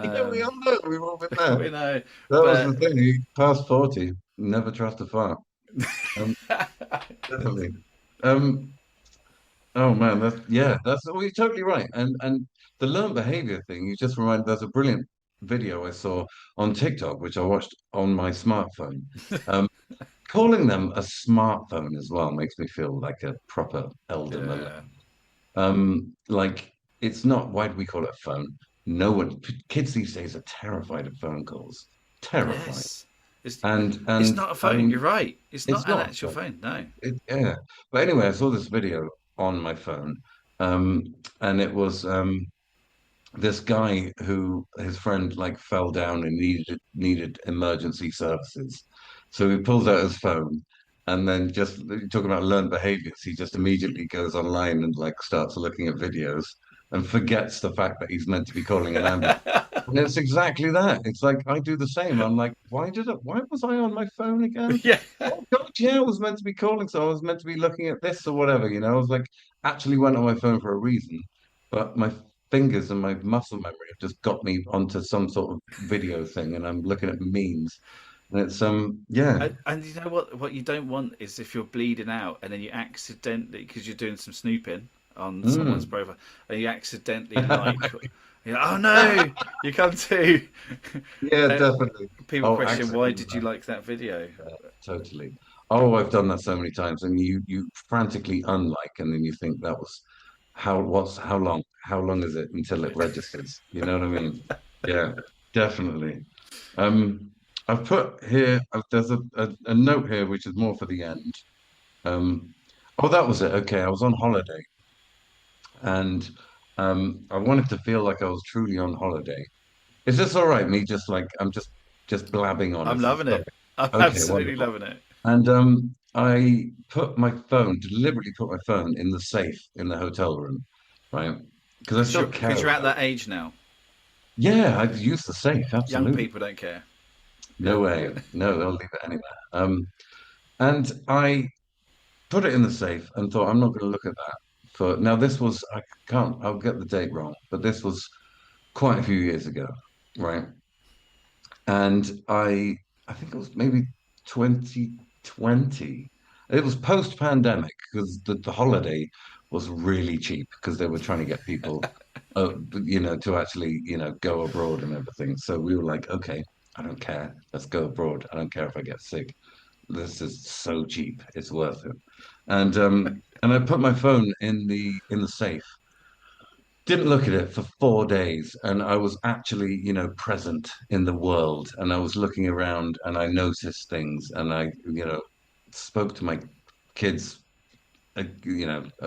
yeah, we Um, all know. We've all been there. we know, That was the but thing. He past 40, never trust a fart. Um, definitely. Um, oh man, that's well, you're totally right. And the learned behavior thing, you just reminded. There's a brilliant video I saw on TikTok, which I watched on my smartphone. Um, Calling them a smartphone as well makes me feel like a proper elder millennial. yeah, Like it's not. Why do we call it a phone? No one. Kids these days are terrified of phone calls. Terrified. yes, it's it's And not a I phone. You're mean, right. It's it's not an not. actual phone. No. Yeah. But anyway, I saw this video on my phone, um, and it was this guy who his friend like fell down and needed emergency services. So he pulls out his phone and then just talking about learned behaviors, he just immediately goes online and like starts looking at videos and forgets the fact that he's meant to be calling an ambulance. And it's exactly that. It's like I do the same. I'm like, why was I on my phone again? Yeah. Oh God, yeah, I was meant to be calling, so I was meant to be looking at this or whatever, I was like actually went on my phone for a reason, but my fingers and my muscle memory have just got me onto some sort of video thing and I'm looking at memes. And it's yeah. And you know what you don't want is if you're bleeding out and then you accidentally, because you're doing some snooping on someone's Mm. profile, and you accidentally like, oh no, you come to. Yeah, uh, definitely. People Oh, question, why accidentally. did you like that video? Totally. Oh, I've done that so many times, and you frantically unlike, and then you think that was how long is it until it registers? You know what I mean? Yeah, definitely. Um, I've put here. There's a note here which is more for the end. Um, oh, that was it. Okay, I was on holiday, and I wanted to feel like I was truly on holiday. Is this all right? Me just like I'm just blabbing on. I'm Is this loving it. okay? I'm Okay, absolutely wonderful. loving it. And I deliberately put my phone in the safe in the hotel room, right? Because I Because still care you're at about that it. age now. Yeah, I'd use the safe, Young absolutely. people don't care. No way. No, they'll leave it anywhere. And I put it in the safe and thought, I'm not going to look at that. Now this was, I'll get the date wrong, but this was quite a few years ago, right? And I think it was maybe 2020. It was post-pandemic because the holiday was really cheap because they were trying to get people, to actually, go abroad and everything. So we were like, okay, I don't care. Let's go abroad. I don't care if I get sick. This is so cheap. It's worth it. And I put my phone in the safe, didn't look at it for 4 days, and I was actually, present in the world, and I was looking around, and I noticed things, and I, spoke to my kids, a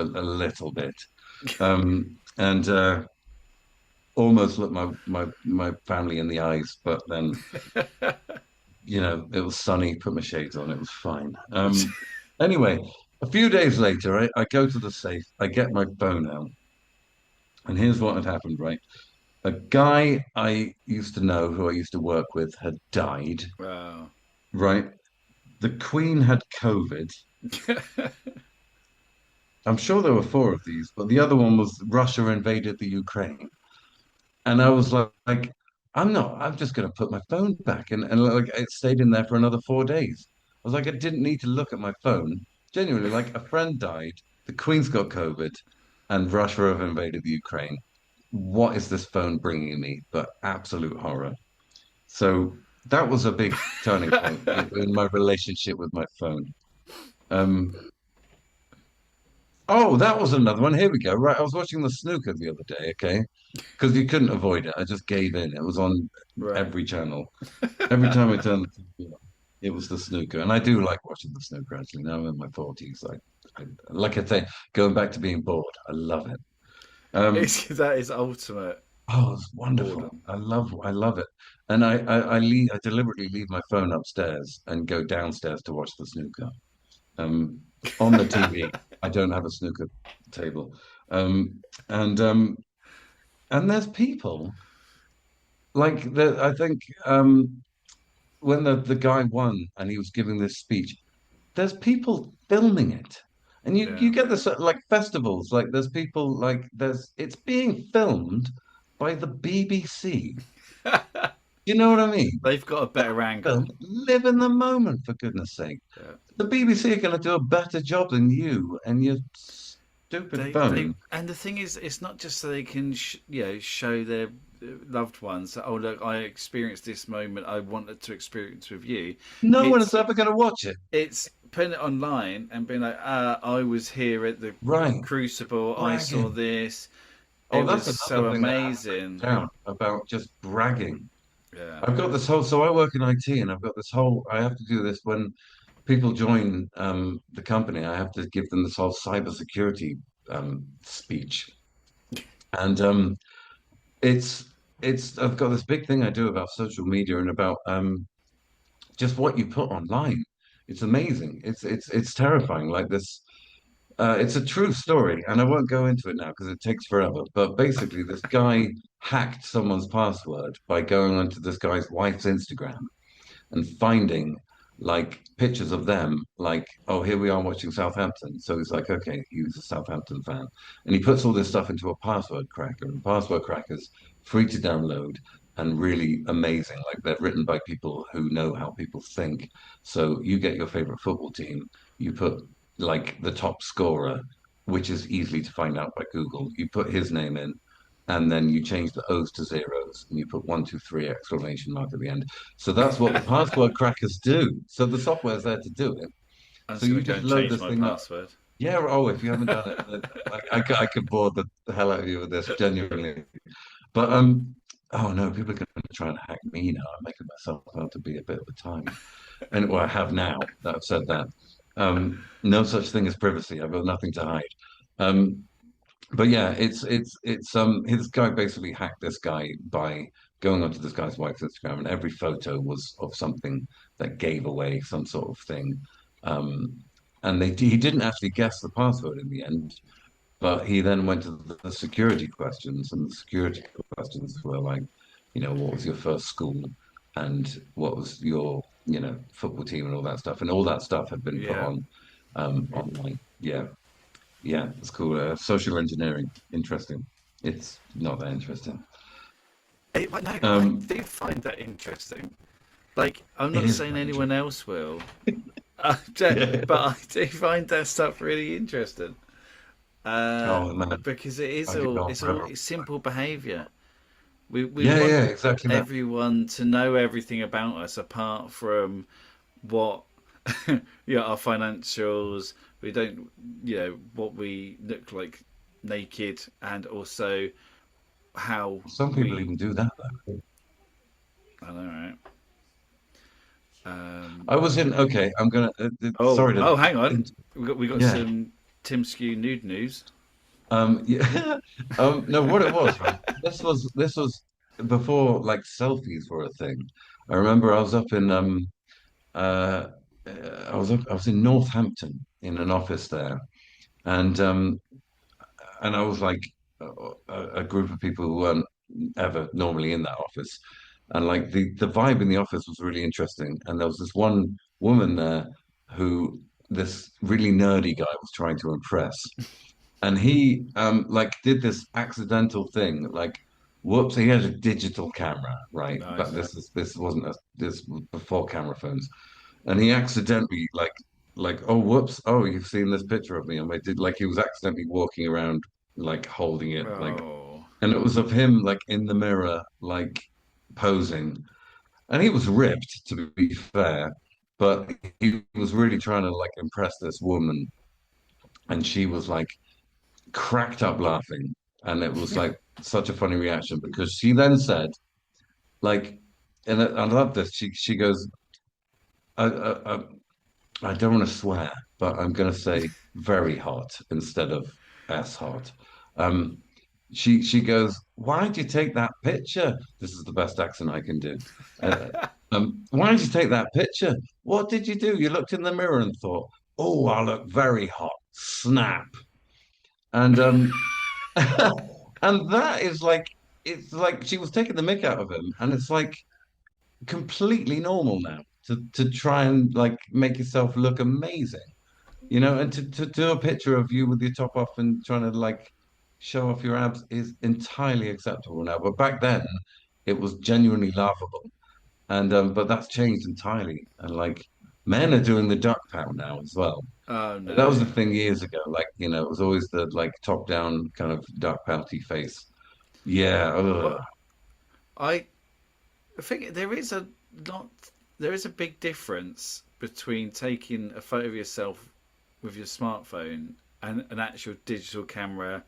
little bit, and almost looked my family in the eyes, but then, it was sunny, put my shades on, it was fine. Anyway, a few days later, I go to the safe, I get my phone out, and here's what had happened, right? A guy I used to know who I used to work with had died, Wow. right? The Queen had COVID. I'm sure there were four of these, but the other one was Russia invaded the Ukraine. And I was like, I'm just going to put my phone back. And like, it stayed in there for another 4 days. I was like, I didn't need to look at my phone. Genuinely, like a friend died, the Queen's got COVID, and Russia have invaded the Ukraine. What is this phone bringing me but absolute horror? So that was a big turning point in my relationship with my phone. Um, oh, that was another one. Here we go. Right, I was watching the snooker the other day, okay? Because you couldn't avoid it. I just gave in. It was on Right. every channel. Every time I turned the TV on, it was the snooker. And I do like watching the snooker actually. Now I'm in my 40s. Like I say, going back to being bored. I love it. Um, That is ultimate oh, it's wonderful. boredom. I love it. And I deliberately leave my phone upstairs and go downstairs to watch the snooker. Um, on the TV. I don't have a snooker table. Um, and um, and there's people like I think when the guy won and he was giving this speech, there's people filming it. And you Yeah. get this at like festivals, like there's people like there's it's being filmed by the BBC. You know what I mean? They've got a better angle. Film, live in the moment, for goodness sake. Yeah. The BBC are going to do a better job than you and your stupid They phone. and the thing is, it's not just so they can show their loved ones that, oh look, I experienced this moment I wanted to experience with you. No one is It's ever going to watch it. it's putting it online and being like, I was here at the Right. Crucible, I saw Bragging. this, it Oh, was that's so another thing that has to amazing. come down about just bragging. Yeah. I've got this whole, so I work in IT and I've got this whole, I have to do this when people join the company. I have to give them this whole cybersecurity speech. And it's, I've got this big thing I do about social media and about just what you put online. It's amazing. It's terrifying. Like this, it's a true story, and I won't go into it now because it takes forever. But basically, this guy hacked someone's password by going onto this guy's wife's Instagram and finding like pictures of them, like, oh, here we are watching Southampton. So he's like, okay, he was a Southampton fan. And he puts all this stuff into a password cracker, and password cracker's free to download. and really amazing. Like they're written by people who know how people think. So you get your favorite football team, you put like the top scorer, which is easily to find out by Google. You put his name in, and then you change the O's to zeros, and you put one, two, three exclamation mark at the end. So that's what the password crackers do. So the software's there to do it. I'm So just you gonna go just and load change this my thing up. password. Yeah, oh, if you haven't done it, I could bore the hell out of you with this, genuinely. But oh no, people are going to try and hack me now. I'm making myself out to be a bit of a timey, and well, I have now that I've said that. No such thing as privacy. I've got nothing to hide. Um, but yeah, it's his guy basically hacked this guy by going onto this guy's wife's Instagram, and every photo was of something that gave away some sort of thing. Um, and he didn't actually guess the password in the end, but he then went to the security questions, and the security questions were like, what was your first school, and what was your, football team, and all that stuff, and all that stuff had been put Yeah. on online. Yeah, yeah, it's cool. Social engineering, interesting. It's not that interesting. No, I Um, do find that interesting. Like, I'm it not is saying quite anyone interesting. else will, Yeah. but I do find that stuff really interesting. Uh, Oh man, because it is I could all go on it's all forever. it's simple behavior. We Yeah, want yeah, exactly that. everyone to know everything about us apart from what our financials. We don't what we look like naked, and also how Some people we even do that. I don't know, right? I was in. Okay, I'm gonna. Sorry to. Hang on, we got Yeah. some Tim Sque nude news. Yeah. No, what it was, right? This was before like selfies were a thing. I remember I was up in uh I was in Northampton in an office there, and I was like a group of people who weren't ever normally in that office, and like the vibe in the office was really interesting. And there was this one woman there who this really nerdy guy was trying to impress, and he like did this accidental thing, like whoops, he had a digital camera, right? But Nice. this wasn't this was before camera phones, and he accidentally like oh whoops, oh you've seen this picture of me, and I did like he was accidentally walking around like holding it like, Oh, and it was of him like in the mirror like posing, and he was ripped to be fair, but he was really trying to like impress this woman, and she was like cracked up laughing, and it was like such a funny reaction because she then said like, and I love this. She goes, I, I don't want to swear, but I'm going to say very hot instead of ass hot. Um, she goes, why'd you take that picture? This is the best accent I can do. Uh, why did you take that picture? What did you do? You looked in the mirror and thought, oh, I look very hot. Snap. And and that is like, it's like she was taking the mick out of him, and it's like completely normal now to try and like make yourself look amazing, and to do a picture of you with your top off and trying to like show off your abs is entirely acceptable now. But back then, it was genuinely laughable, and but that's changed entirely, and like men are doing the duck pound now as well. oh That was the no. thing years ago. Like, it was always the like top down kind of duck pouty face. Yeah. Ugh. Well, I think not there is a big difference between taking a photo of yourself with your smartphone and an actual digital camera.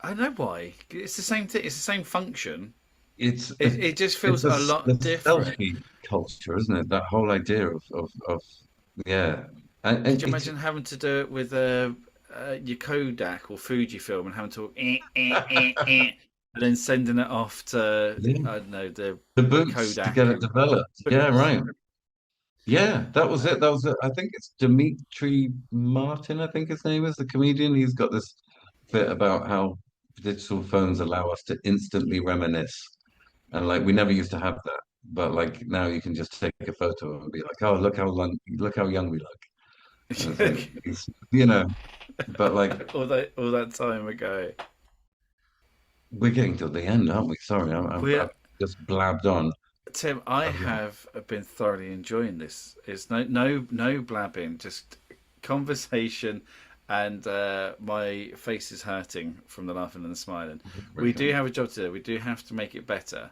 I don't know why. It's the same thing. It's the same function. It's It just it's feels a the lot different. selfie culture, isn't it? That whole idea of yeah, Could you and it's imagine having to do it with your Kodak or Fujifilm and having to and then sending it off to yeah, I don't know the the boots to get Kodak it developed. Yeah, boots. right. Yeah, that was it. That was it. I think it's Dimitri Martin, I think his name is, the comedian. He's got this bit about how digital phones allow us to instantly reminisce. And like we never used to have that. But like now you can just take a photo and be like, oh, look how young we look. And it's like all it's, you know, but like that time ago. we're getting to the end, aren't we? Sorry, We're I've just blabbed on Tim. I a lot. have been thoroughly enjoying this. It's no blabbing, just conversation, and my face is hurting from the laughing and the smiling. We do Okay. have a job to do. We do have to make it better.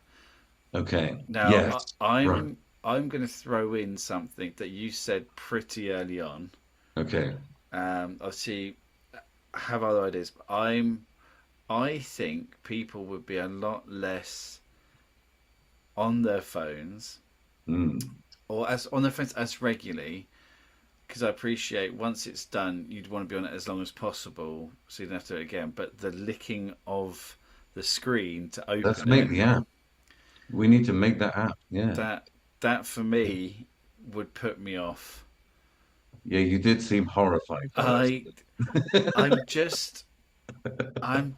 Okay. Now, Yes. Right. I'm going to throw in something that you said pretty early on. Okay. Obviously, have other ideas, but I think people would be a lot less on their phones Mm. or as on their phones as regularly because I appreciate once it's done, you'd want to be on it as long as possible so you don't have to do it again. But the licking of the screen to Let's open make it, the app. We need to make that app. Yeah. that that for me would put me off. Yeah, you did seem horrified by I that. I'm just I'm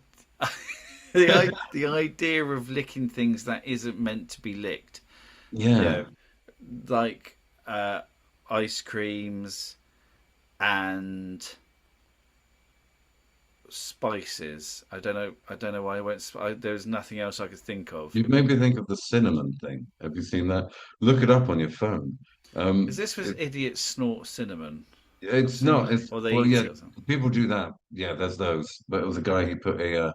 the idea of licking things that isn't meant to be licked. You Yeah. know, like ice creams and spices. I don't know. I don't know why I went. There was nothing else I could think of. You made me think of the cinnamon thing. Have you seen that? Look it up on your phone. Is this was It, idiots snort cinnamon or it's cinnamon not. It's or they well, eat yeah. it or something? People do that. Yeah, there's those. But it was a guy who put a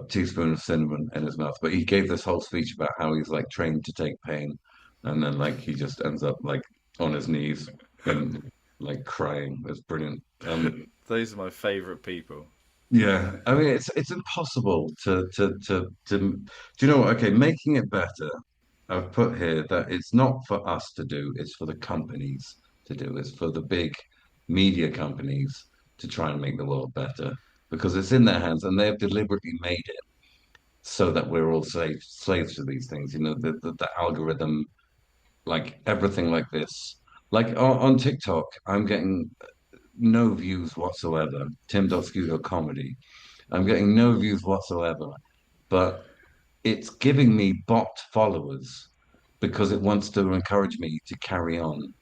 teaspoon of cinnamon in his mouth. But he gave this whole speech about how he's like trained to take pain, and then like he just ends up like on his knees and like crying. It's brilliant. Those are my favourite people. Yeah, I mean it's impossible to do you know what? Okay, making it better. I've put here that it's not for us to do, it's for the companies to do. It's for the big media companies to try and make the world better because it's in their hands and they've deliberately made it so that we're all slaves to these things. You know, the algorithm, like everything like this. Like on TikTok, I'm getting no views whatsoever. Tim.Sque comedy. I'm getting no views whatsoever, but it's giving me bot followers because it wants to encourage me to carry on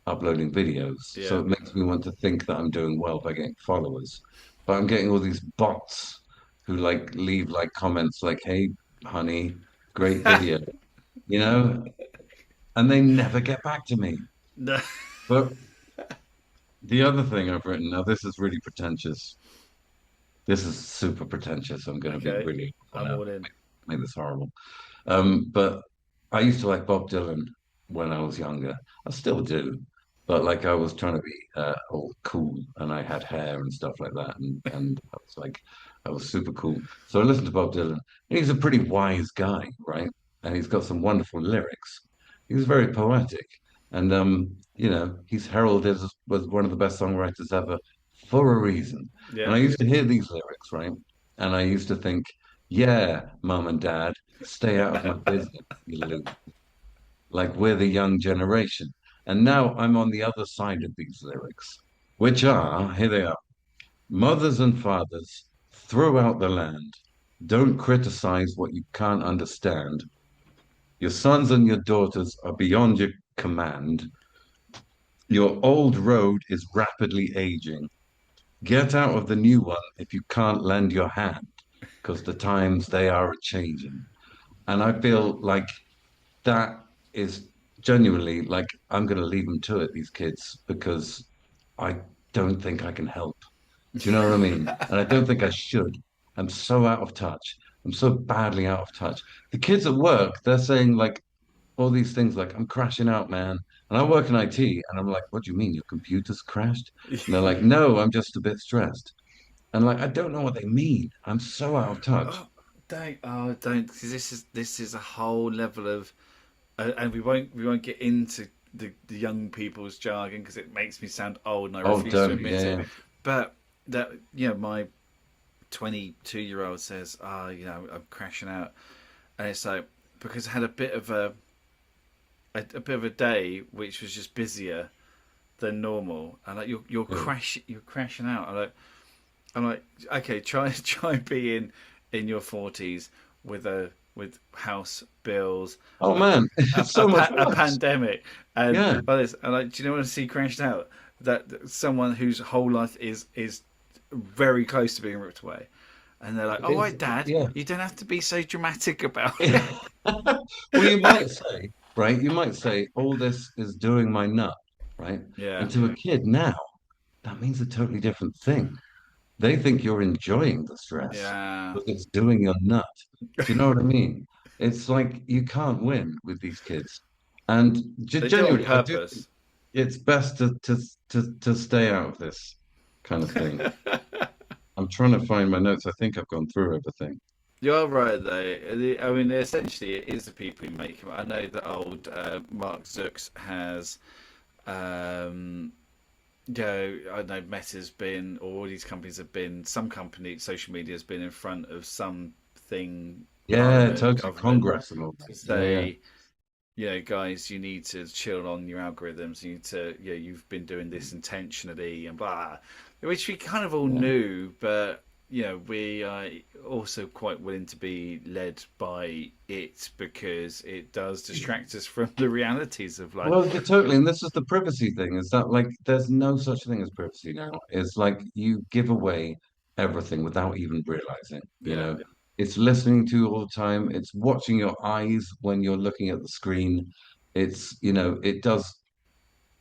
uploading videos. So Yeah. it makes me want to think that I'm doing well by getting followers. But I'm getting all these bots who like leave like comments like, "Hey, honey, great video," you know, and they never get back to me. No. But the other thing I've written, now this is really pretentious. This is super pretentious. I'm going to be Okay. really I'm now all in. make this horrible. But I used to like Bob Dylan when I was younger. I still do, but like I was trying to be all cool, and I had hair and stuff like that, and I was like, I was super cool. So I listened to Bob Dylan, and he's a pretty wise guy, right? And he's got some wonderful lyrics. He was very poetic, and you know, he's heralded as was one of the best songwriters ever for a reason. And Yeah. I used to hear these lyrics, right? And I used to think, yeah, mom and dad, stay out of my business, you lose. Like we're the young generation. And now I'm on the other side of these lyrics, which are, here they are. Mothers and fathers throughout the land, don't criticize what you can't understand. Your sons and your daughters are beyond your command. Your old road is rapidly aging. Get out of the new one if you can't lend your hand, because the times they are a changing. And I feel like that is genuinely like I'm going to leave them to it, these kids, because I don't think I can help. Do you know what I mean? And I don't think I should. I'm so out of touch. I'm so badly out of touch. The kids at work, they're saying like all these things like, I'm crashing out, man. And I work in IT, and I'm like, what do you mean? Your computer's crashed? And they're like, no, I'm just a bit stressed. And like, I don't know what they mean. I'm so out of touch. Oh, don't. Oh, don't. 'Cause this is a whole level of, and we won't get into the young people's jargon because it makes me sound old and I Oh, refuse to don't. admit it. Yeah. But that my 22-year-old says, "Ah, I'm crashing out," and it's like because I had a bit of a day which was just busier than normal, and like Yeah. you're crashing out. I'm like, okay, try being in your 40s with house bills, Oh a, man, it's so much a worse. pandemic, and Yeah. all this. And like, do you know what I see crashed out? That someone whose whole life is very close to being ripped away. And they're like, "All It's right, Dad, yeah. you don't have to be so dramatic about it." Well, you might say, right? You might say, all this is doing my nut, right? Yeah, And to a kid now, that means a totally different thing. They think you're enjoying the stress yeah. because it's doing your nut. Do you know what I mean? It's like you can't win with these kids. And They do it on genuinely, I do think purpose. it's best to stay out of this kind of thing. I'm trying to find my notes. I think I've gone through everything. You're right, though. I mean, essentially, it is the people who make them. I know that old Mark Zooks has, I know Meta's been, or all these companies have been, some company, social media has been in front of something, Yeah, parliament, totally. government, Congress and all to that. Yeah, yeah. say, guys, you need to chill on your algorithms. You need to, you've been doing this intentionally and blah, which we kind of all Yeah. knew, but we are also quite willing to be led by it because it does distract us from the realities of life. Well, totally. And this is the privacy thing, is that like there's no such thing as privacy now. It's like you give away everything without even realizing, you Yeah, know. It's listening to you all the time. It's watching your eyes when you're looking at the screen. It does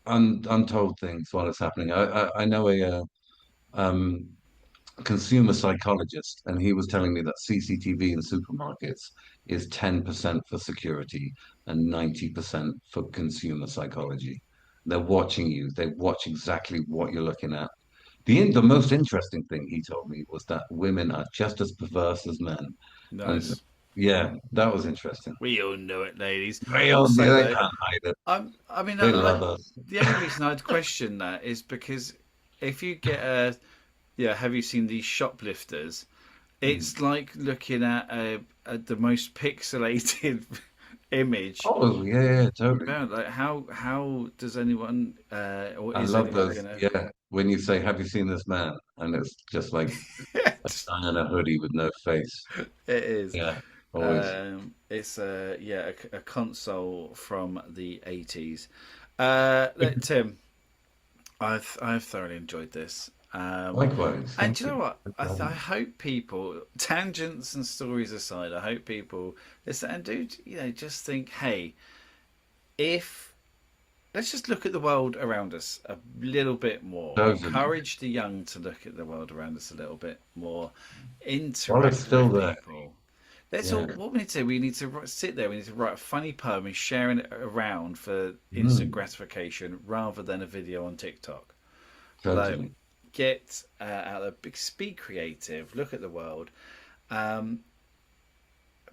untold things while it's happening. I know a um consumer psychologist, and he was telling me that CCTV in supermarkets is 10% for security and 90% for consumer psychology. They're watching you. They watch exactly what you're looking at. The most interesting thing he told me was that women are just as perverse as men. And so, nice. yeah, that was interesting. We all know it, ladies. Also, They though, can't hide it. I mean, They love us. the only reason I'd question that is because if you get have you seen these shoplifters? Mm. It's like looking at the most pixelated image. Oh, yeah, yeah, totally. Man, like how does anyone or I is love anyone those. gonna? Yeah, when you say, "Have you seen this man?" and it's just like a guy in a hoodie with no face. It is. Yeah, always. It's a console from the 80s. Tim, I've thoroughly enjoyed this. Likewise. And Thank do you you. know what? No I problem. hope people, tangents and stories aside, I hope people listen and do, just think, hey, if let's just look at the world around us a little bit more. Totally. Encourage the young to look at the world around us a little bit more. While it's Interact still with there. people. Let's all. Yeah. What we need to do, we need to sit there. We need to write a funny poem and sharing it around for instant Mm, gratification, rather than a video on TikTok. Like, totally. get out there, be creative, look at the world, um,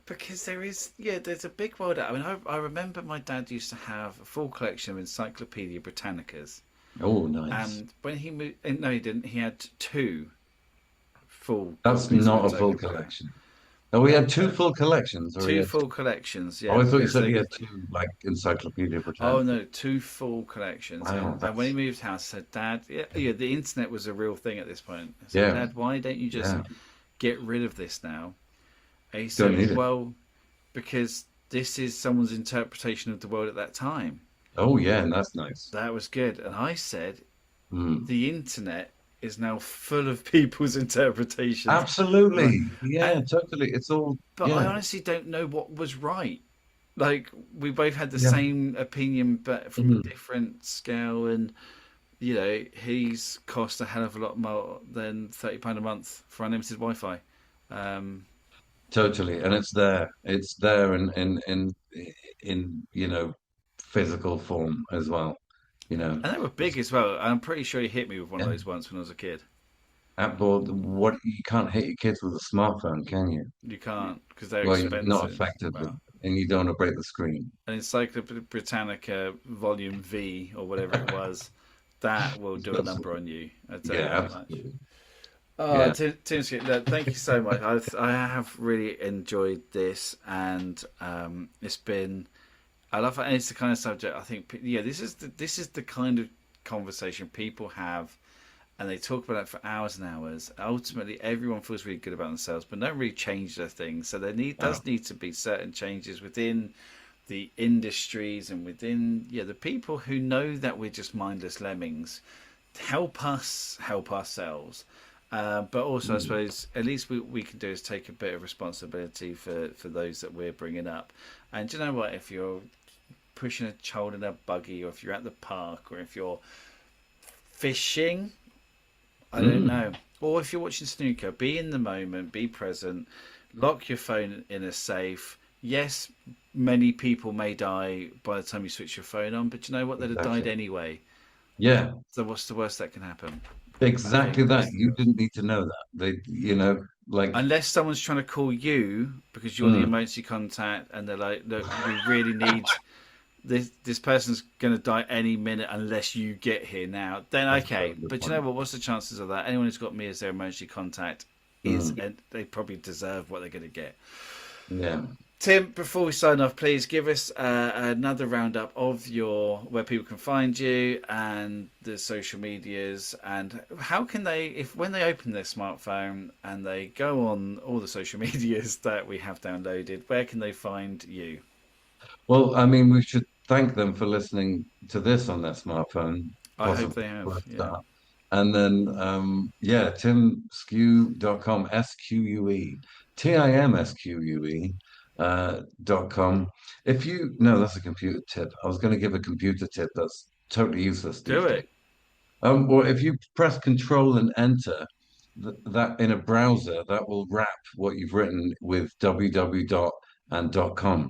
because there's a big world out. I mean, I remember my dad used to have a full collection of Encyclopedia Britannicas, Oh, nice. and when he moved, no, he didn't. He had two full That's copies of not a full Encyclopedia. collection. Oh, we had two full collections, or he Two had full collections, Oh, yeah, I thought you because said he they. had two, like Encyclopedia Oh Britannica. no, two full collections. Wow, And when he that's moved house, I said, "Dad, yeah, the internet was a real thing at this point." I said, yeah, "Dad, why don't you just yeah. get rid of this now?" And he Don't said, need it. "Well, because this is someone's interpretation of the world at that time." Oh, yeah, and that's nice. That was good. And I said, Mm. "The internet is now full of people's interpretations." Like, Absolutely. Yeah, and totally. It's all, but I yeah, honestly don't know what was right. Like, we both had the yeah. same opinion, but from a Mm. different scale. And he's cost a hell of a lot more than £30 a month for unlimited Wi-Fi. Um, Totally. And it's there. It's there in physical form as well. You know, and they were big it's as well. I'm pretty sure he hit me with one of yeah. those once when I was a kid. What you can't hit your kids with a smartphone, can you? You can't because they're Well, you're not expensive. effectively, Well, and you don't want to break the screen. an Encyclopedia Britannica Volume V or whatever it was, that will do a That's, number on you. I tell you yeah, that much. absolutely. Oh, Yeah. Tim Sque, look, thank you so much. I have really enjoyed this, and it's been. I love it, and it's the kind of subject I think. Yeah, this is the kind of conversation people have, and they talk about it for hours and hours. Ultimately, everyone feels really good about themselves, but don't really change their things. So there Oh, does need to be certain changes within the industries and within the people who know that we're just mindless lemmings. Help us help ourselves. But also, I Mm. suppose, at least we can do is take a bit of responsibility for those that we're bringing up. And do you know what? If you're pushing a child in a buggy, or if you're at the park, or if you're fishing, I don't Mm. know. Or if you're watching snooker, be in the moment, be present, lock your phone in a safe. Yes, many people may die by the time you switch your phone on, but you know what? They'd have died Exactly. anyway. Yeah, So what's the worst that can happen? I exactly think that. that's You didn't need to know that. Like, unless someone's trying to call you because you're the mm, emergency contact, and they're like, "Look, we really need this person's going to die any minute unless you get here now." Then that's a okay, very good but you know point. what? What's the chances of that? Anyone who's got me as their emergency contact is, Mm. and they probably deserve what they're going to get. Yeah. Tim, before we sign off, please give us another roundup of your where people can find you and the social medias, and how can they, if when they open their smartphone and they go on all the social medias that we have downloaded, where can they find you? Well, I mean, we should thank them for listening to this on their smartphone, I hope possibly they have. for a Yeah, start. And then, yeah, timsque.com, SQUE, TIMSQUE, .com. If you, no, that's a computer tip. I was going to give a computer tip that's totally useless do these days. it. Well, if you press Control and Enter, that in a browser, that will wrap what you've written with www dot and dot com.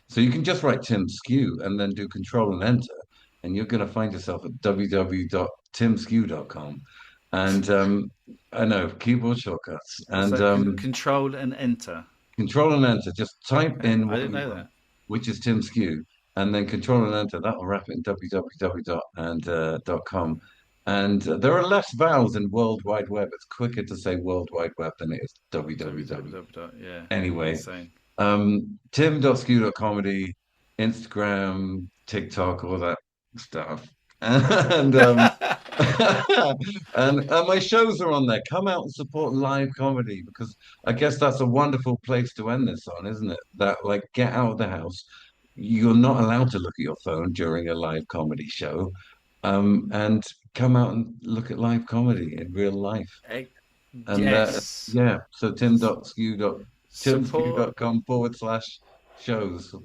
So you can just write Tim Sque and then do Control and Enter, and you're going to find yourself at www.timsque.com. And I know keyboard shortcuts and So control and enter. Control and Enter. Just type Okay, in I what didn't you know want, that. which is Tim Sque, and then Control and Enter. That will wrap it in www dot com. And there are less vowels in World Wide Web. It's quicker to say World Wide Web than it is www. www. Yeah, Anyway, insane. tim.skew.comedy, Instagram, TikTok, all that stuff. And and my shows are on there. Come out and support live comedy because I guess that's a wonderful place to end this on, isn't it? That like get out of the house. You're not allowed to look at your phone during a live comedy show. And come out and look at live comedy in real life. Eh, And yes. yeah, so Support timskew.com /shows.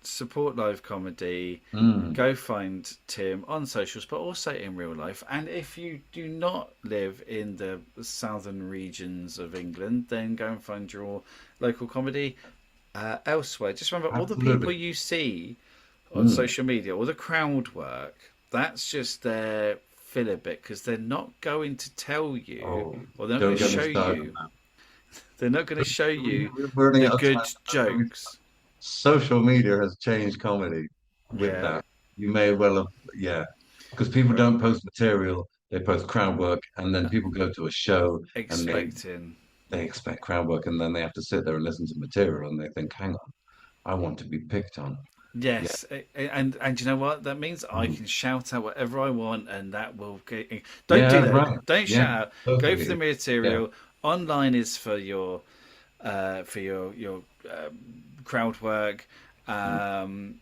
support live comedy. Mm, Go find Tim on socials, but also in real life. And if you do not live in the southern regions of England, then go and find your local comedy elsewhere. Just remember, all the people absolutely. you see on Mm. social media, all the crowd work, that's just their filler bit because they're not going to tell you, Oh, or they're not going don't to get me show started on you, that. they're not going to show you We're running the out of good time. jokes. Social media has changed comedy with Yeah, that. You may well have, yeah, because people don't post material, they post crowd work, and then people go to a show and expecting. they expect crowd work, and then they have to sit there and listen to material, and they think, hang on, I want to be picked on. Yeah. Yes, and you know what that means? I Mhm. can shout out whatever I want, and that will get. Don't do Yeah, that. right. Don't Yeah, shout out. Go for the totally. Yeah. material. Online is for your crowd work. Mm. Um,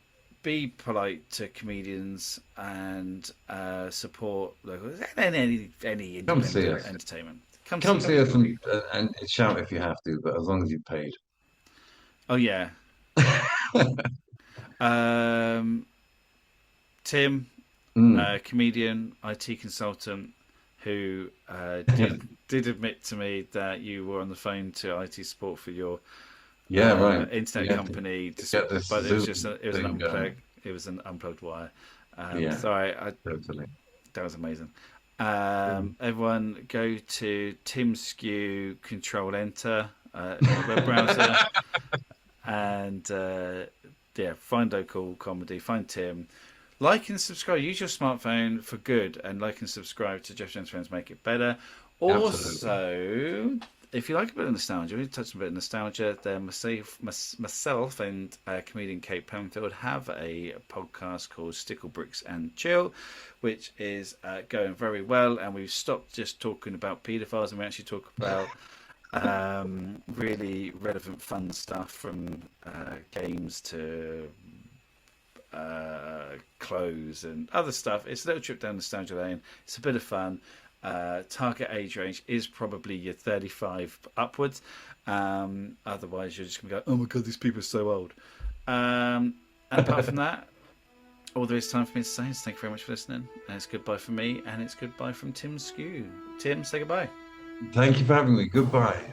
be polite to comedians and support local any Come see independent us. entertainment. Come Come see see us local people. and shout if you have to, but as long as you paid. Oh yeah, um, Tim. Mm. Comedian, IT consultant, who did admit to me that you were on the phone to IT support for your Yeah, right. internet You have company, to get this but it was Zoom just it was an thing going. unplugged wire. Yeah, Sorry, totally. that was amazing. Mm. Everyone go to Tim Sque Control Enter in the web browser and yeah, find local comedy, find Tim. Like and subscribe. Use your smartphone for good and like and subscribe to Geoff Jones and Friends Make It Better. Absolutely. Also, if you like a bit of nostalgia, we touch on a bit of nostalgia, then myself and comedian Kate Penfield have a podcast called Stickle Bricks and Chill, which is going very well. And we've stopped just talking about paedophiles and we actually talk about really relevant, fun stuff from games to clothes and other stuff. It's a little trip down nostalgia lane. It's a bit of fun. target age range is probably your 35 upwards. Otherwise, you're just going to go, oh my God, these people are so old. And apart from that, all there is time for me to say is thank you very much for listening. And it's goodbye from me, and it's goodbye from Tim Sque. Tim, say goodbye. Thank you for having me. Goodbye.